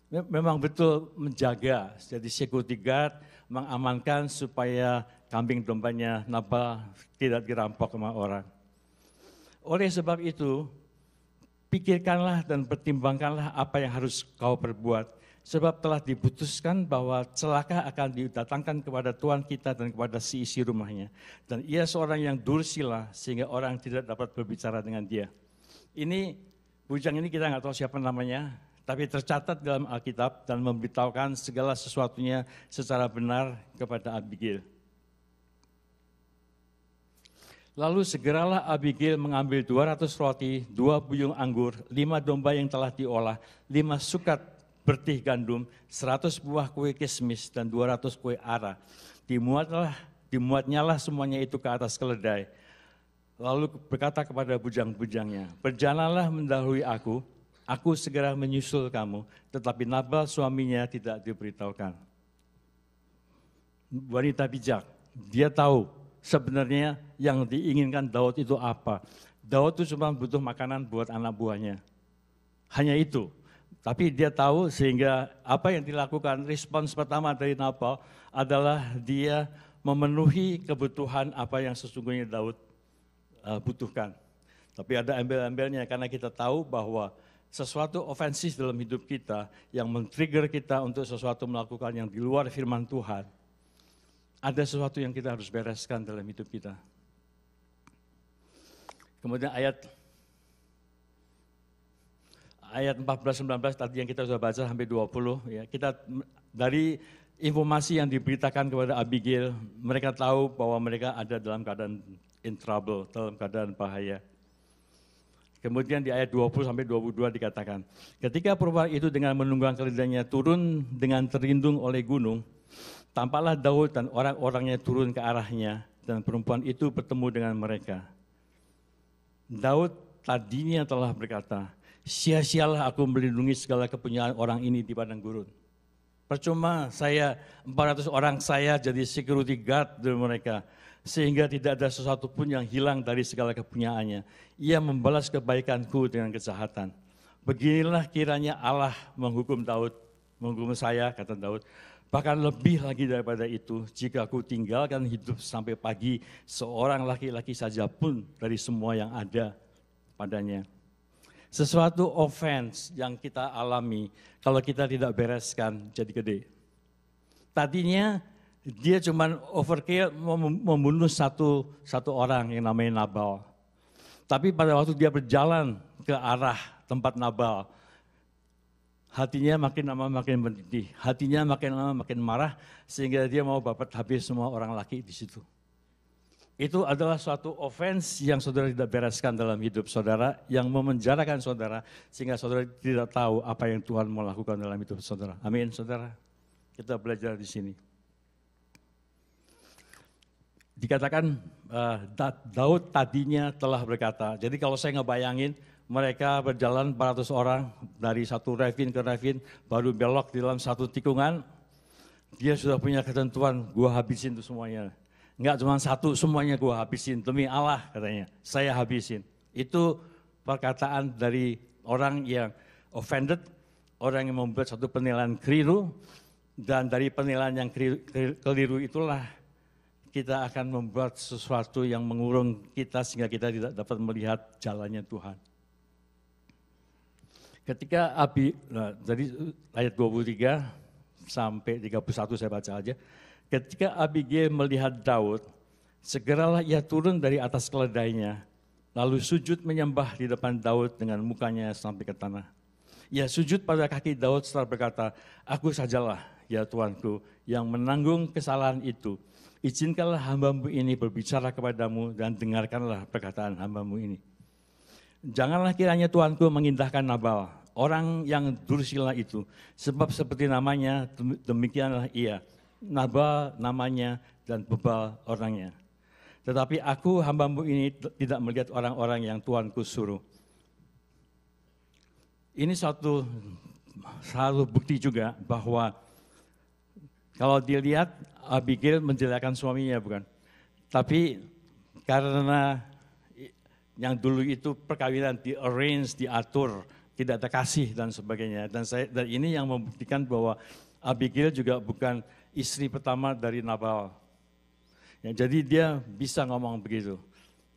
memang betul menjaga, jadi security guard, mengamankan supaya kambing dombanya Nabal tidak dirampok sama orang. Oleh sebab itu, pikirkanlah dan pertimbangkanlah apa yang harus kau perbuat. Sebab telah diputuskan bahwa celaka akan didatangkan kepada Tuhan kita dan kepada si isi rumahnya. Dan ia seorang yang dursila sehingga orang tidak dapat berbicara dengan dia. Ini, bujang ini kita nggak tahu siapa namanya, tapi tercatat dalam Alkitab dan memberitahukan segala sesuatunya secara benar kepada Abigail. Lalu segeralah Abigail mengambil 200 roti, 2 buyung anggur, 5 domba yang telah diolah, 5 sukat bertih gandum, 100 buah kue kismis, dan 200 kue ara. Dimuatnyalah semuanya itu ke atas keledai. Lalu berkata kepada bujang-bujangnya, berjalanlah mendahului aku segera menyusul kamu, tetapi Nabal suaminya tidak diberitahukan. Wanita bijak, dia tahu sebenarnya yang diinginkan Daud itu apa. Daud itu cuma butuh makanan buat anak buahnya. Hanya itu. Tapi dia tahu sehingga apa yang dilakukan, respons pertama dari Nabal adalah dia memenuhi kebutuhan apa yang sesungguhnya Daud butuhkan. Tapi ada embel-embelnya karena kita tahu bahwa sesuatu ofensif dalam hidup kita yang men-trigger kita untuk sesuatu melakukan yang di luar firman Tuhan, ada sesuatu yang kita harus bereskan dalam hidup kita. Kemudian ayat 14-19 tadi yang kita sudah baca sampai 20, ya, kita dari informasi yang diberitakan kepada Abigail, mereka tahu bahwa mereka ada dalam keadaan in trouble, dalam keadaan bahaya. Kemudian di ayat 20-22 dikatakan, ketika perempuan itu dengan menunggang keledainya turun dengan terlindung oleh gunung, tampaklah Daud dan orang-orangnya turun ke arahnya, dan perempuan itu bertemu dengan mereka. Daud tadinya telah berkata, sia-sialah aku melindungi segala kepunyaan orang ini di padang gurun. Percuma saya 400 orang saya jadi security guard dari mereka, sehingga tidak ada sesuatu pun yang hilang dari segala kepunyaannya. Ia membalas kebaikanku dengan kejahatan. Beginilah kiranya Allah menghukum Daud, menghukum saya, kata Daud. Bahkan lebih lagi daripada itu, jika aku tinggalkan hidup sampai pagi, seorang laki-laki saja pun dari semua yang ada padanya. Sesuatu offense yang kita alami, kalau kita tidak bereskan, jadi gede. Tadinya dia cuma overkill membunuh satu orang yang namanya Nabal. Tapi pada waktu dia berjalan ke arah tempat Nabal, hatinya makin lama makin mendidih, hatinya makin lama makin marah, sehingga dia mau babat habis semua orang laki di situ. Itu adalah suatu offense yang saudara tidak bereskan dalam hidup saudara, yang memenjarakan saudara, sehingga saudara tidak tahu apa yang Tuhan mau lakukan dalam hidup saudara. Amin, saudara. Kita belajar di sini. Dikatakan Daud tadinya telah berkata, jadi kalau saya ngebayangin, mereka berjalan 400 orang dari satu ravin ke ravin, baru belok di dalam satu tikungan, dia sudah punya ketentuan, gua habisin itu semuanya. Enggak cuma satu, semuanya gua habisin, demi Allah katanya, saya habisin. Itu perkataan dari orang yang offended, orang yang membuat satu penilaian keliru, dan dari penilaian yang keliru itulah kita akan membuat sesuatu yang mengurung kita sehingga kita tidak dapat melihat jalannya Tuhan. Ketika jadi ayat 23 sampai 31 saya baca aja. Ketika Abigail melihat Daud, segeralah ia turun dari atas keledainya, lalu sujud menyembah di depan Daud dengan mukanya sampai ke tanah. Ia sujud pada kaki Daud serta berkata, aku sajalah ya Tuanku yang menanggung kesalahan itu. Izinkanlah hamba-Mu ini berbicara kepadamu dan dengarkanlah perkataan hamba-Mu ini. Janganlah kiranya Tuanku mengindahkan Nabal, orang yang dursila itu, sebab seperti namanya demikianlah ia. Nabal namanya dan Bebal orangnya. Tetapi aku hamba-Mu ini tidak melihat orang-orang yang Tuanku suruh. Ini satu bukti juga bahwa kalau dilihat Abigail menjelekan suaminya bukan. Tapi karena yang dulu itu perkawinan di-arrange, diatur, tidak ada kasih dan sebagainya. Dan ini yang membuktikan bahwa Abigail juga bukan istri pertama dari Nabal. Ya, jadi dia bisa ngomong begitu.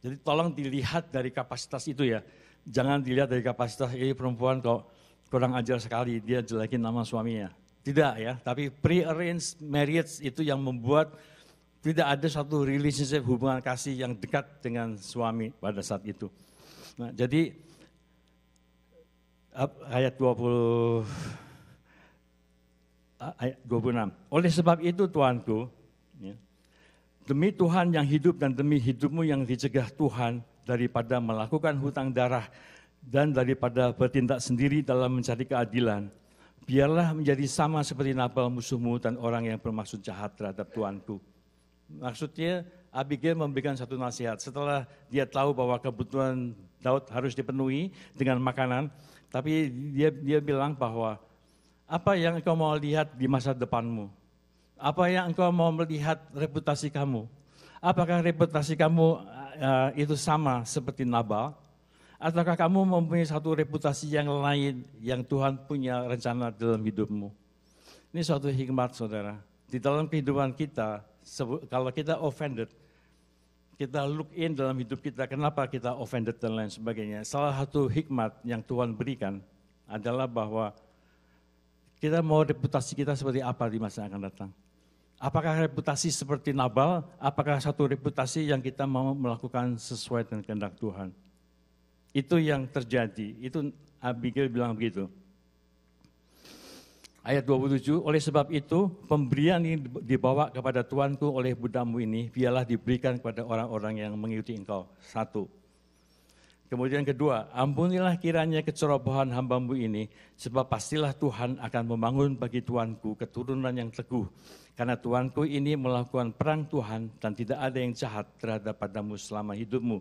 Jadi tolong dilihat dari kapasitas itu ya. Jangan dilihat dari kapasitas ini perempuan kok kurang ajar sekali, dia jelekin nama suaminya. Tidak ya, tapi pre-arranged marriage itu yang membuat tidak ada satu relationship hubungan kasih yang dekat dengan suami pada saat itu. Nah, jadi ayat 26. Oleh sebab itu Tuanku, ya, demi Tuhan yang hidup dan demi hidupmu yang dicegah Tuhan daripada melakukan hutang darah dan daripada bertindak sendiri dalam mencari keadilan, biarlah menjadi sama seperti Nabal musuhmu dan orang yang bermaksud jahat terhadap Tuanku. Maksudnya Abigail memberikan satu nasihat setelah dia tahu bahwa kebutuhan Daud harus dipenuhi dengan makanan, tapi dia bilang bahwa apa yang engkau mau lihat di masa depanmu? Apa yang engkau mau melihat reputasi kamu? Apakah reputasi kamu itu sama seperti Nabal? Ataukah kamu mempunyai satu reputasi yang lain yang Tuhan punya rencana dalam hidupmu? Ini suatu hikmat saudara. Di dalam kehidupan kita, kalau kita offended, kita look in dalam hidup kita, kenapa kita offended dan lain sebagainya. Salah satu hikmat yang Tuhan berikan adalah bahwa kita mau reputasi kita seperti apa di masa yang akan datang. Apakah reputasi seperti Nabal, apakah satu reputasi yang kita mau melakukan sesuai dengan kehendak Tuhan. Itu yang terjadi, itu Abigail bilang begitu. Ayat 27, oleh sebab itu pemberian ini dibawa kepada Tuanku oleh budamu ini, biarlah diberikan kepada orang-orang yang mengikuti engkau. Satu. Kemudian kedua, ampunilah kiranya kecerobohan hambamu ini, sebab pastilah Tuhan akan membangun bagi Tuanku keturunan yang teguh. Karena Tuanku ini melakukan perang Tuhan dan tidak ada yang jahat terhadap padamu selama hidupmu.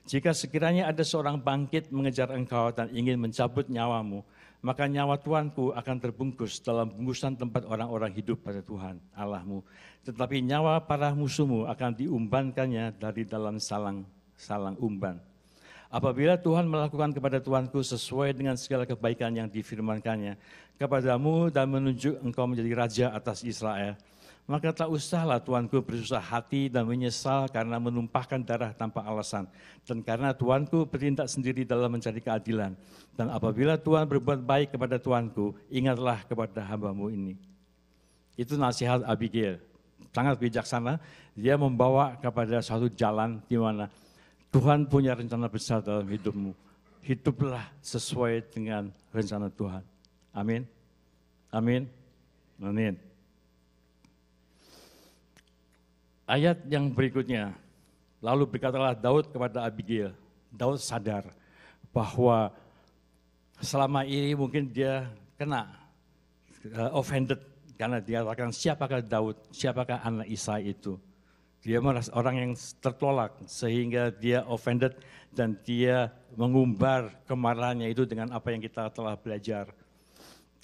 Jika sekiranya ada seorang bangkit mengejar engkau dan ingin mencabut nyawamu, maka nyawa Tuanku akan terbungkus dalam bungkusan tempat orang-orang hidup pada Tuhan Allahmu. Tetapi nyawa para musuhmu akan diumbankannya dari dalam salang umban. Apabila Tuhan melakukan kepada Tuanku sesuai dengan segala kebaikan yang difirmankannya kepadamu dan menunjuk engkau menjadi raja atas Israel, maka tak usahlah Tuanku bersusah hati dan menyesal karena menumpahkan darah tanpa alasan. Dan karena Tuanku bertindak sendiri dalam mencari keadilan. Dan apabila Tuhan berbuat baik kepada Tuanku, ingatlah kepada hambamu ini. Itu nasihat Abigail. Sangat bijaksana, dia membawa kepada suatu jalan di mana Tuhan punya rencana besar dalam hidupmu. Hiduplah sesuai dengan rencana Tuhan. Amin. Amin. Amin. Ayat yang berikutnya, lalu berkatalah Daud kepada Abigail. Daud sadar bahwa selama ini mungkin dia kena offended karena dia katakan siapakah Daud, siapakah anak Isai itu. Dia merasa orang yang tertolak sehingga dia offended dan dia mengumbar kemarahannya itu dengan apa yang kita telah belajar.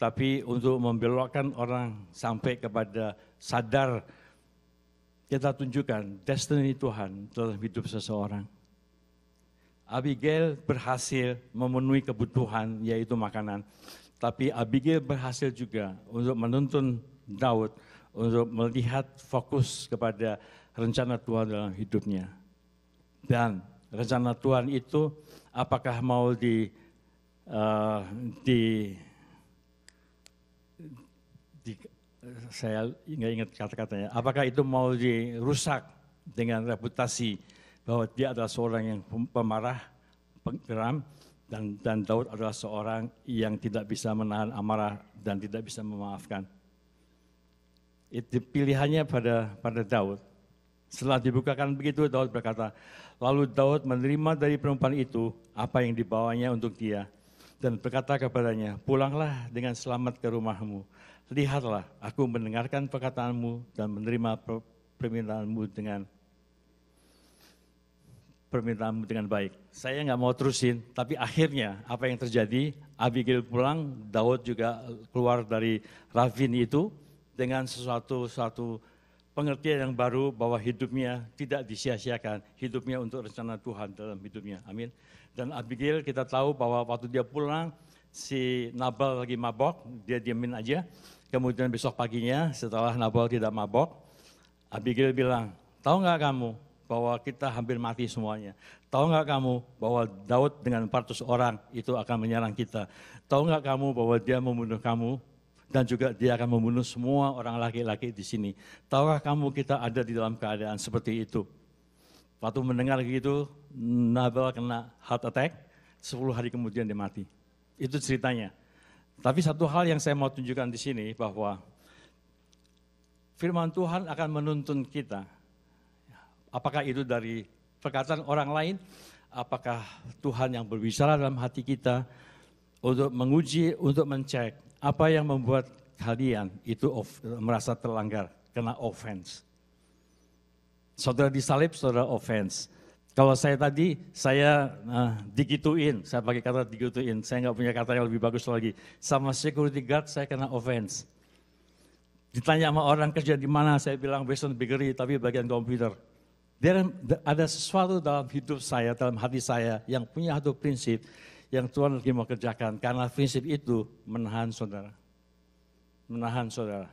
Tapi untuk membelokkan orang sampai kepada sadar, kita tunjukkan destiny Tuhan dalam hidup seseorang. Abigail berhasil memenuhi kebutuhan yaitu makanan. Tapi Abigail berhasil juga untuk menuntun Daud untuk melihat fokus kepada rencana Tuhan dalam hidupnya. Dan rencana Tuhan itu apakah mau saya nggak ingat kata-katanya, apakah itu mau dirusak dengan reputasi bahwa dia adalah seorang yang pemarah, penggeram, dan Daud adalah seorang yang tidak bisa menahan amarah dan tidak bisa memaafkan. Itu pilihannya pada Daud. Setelah dibukakan begitu, Daud berkata, lalu Daud menerima dari perempuan itu apa yang dibawanya untuk dia dan berkata kepadanya, pulanglah dengan selamat ke rumahmu. Lihatlah, aku mendengarkan perkataanmu dan menerima permintaanmu dengan baik. Saya nggak mau terusin, tapi akhirnya apa yang terjadi, Abigail pulang, Daud juga keluar dari ravin itu dengan sesuatu pengertian yang baru bahwa hidupnya tidak disia-siakan, hidupnya untuk rencana Tuhan dalam hidupnya. Amin. Dan Abigail kita tahu bahwa waktu dia pulang, si Nabal lagi mabok, dia diamin aja. Kemudian besok paginya setelah Nabal tidak mabok, Abigail bilang, tahu nggak kamu bahwa kita hampir mati semuanya? Tahu nggak kamu bahwa Daud dengan 400 orang itu akan menyerang kita? Tahu nggak kamu bahwa dia membunuh kamu? Dan juga dia akan membunuh semua orang laki-laki di sini. Tahukah kamu kita ada di dalam keadaan seperti itu? Waktu mendengar gitu, Nabal kena heart attack, 10 hari kemudian dia mati. Itu ceritanya. Tapi satu hal yang saya mau tunjukkan di sini bahwa firman Tuhan akan menuntun kita. Apakah itu dari perkataan orang lain? Apakah Tuhan yang berbicara dalam hati kita untuk menguji, untuk mencek apa yang membuat kalian itu merasa terlanggar, kena offense. Saudara disalib, saudara offense. Kalau saya tadi, saya digituin, saya pakai kata digituin, saya nggak punya kata yang lebih bagus lagi. Sama security guard saya kena offense. Ditanya sama orang kerja di mana, saya bilang Western Bakery, tapi bagian komputer. Ada sesuatu dalam hidup saya, dalam hati saya, yang punya satu prinsip, yang Tuhan lagi mau kerjakan, karena prinsip itu menahan saudara. Menahan saudara.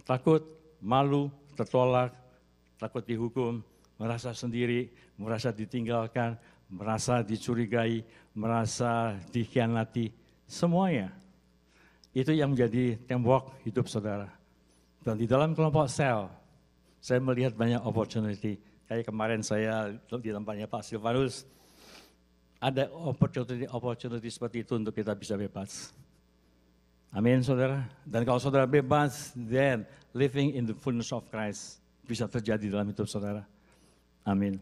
Takut, malu, tertolak, takut dihukum, merasa sendiri, merasa ditinggalkan, merasa dicurigai, merasa dikhianati, semuanya. Itu yang menjadi tembok hidup saudara. Dan di dalam kelompok sel, saya melihat banyak opportunity. Kayak kemarin saya di tempatnya Pak Silvanus, ada opportunity seperti itu untuk kita bisa bebas. Amin saudara. Dan kalau saudara bebas, then living in the fullness of Christ bisa terjadi dalam hidup saudara. Amin.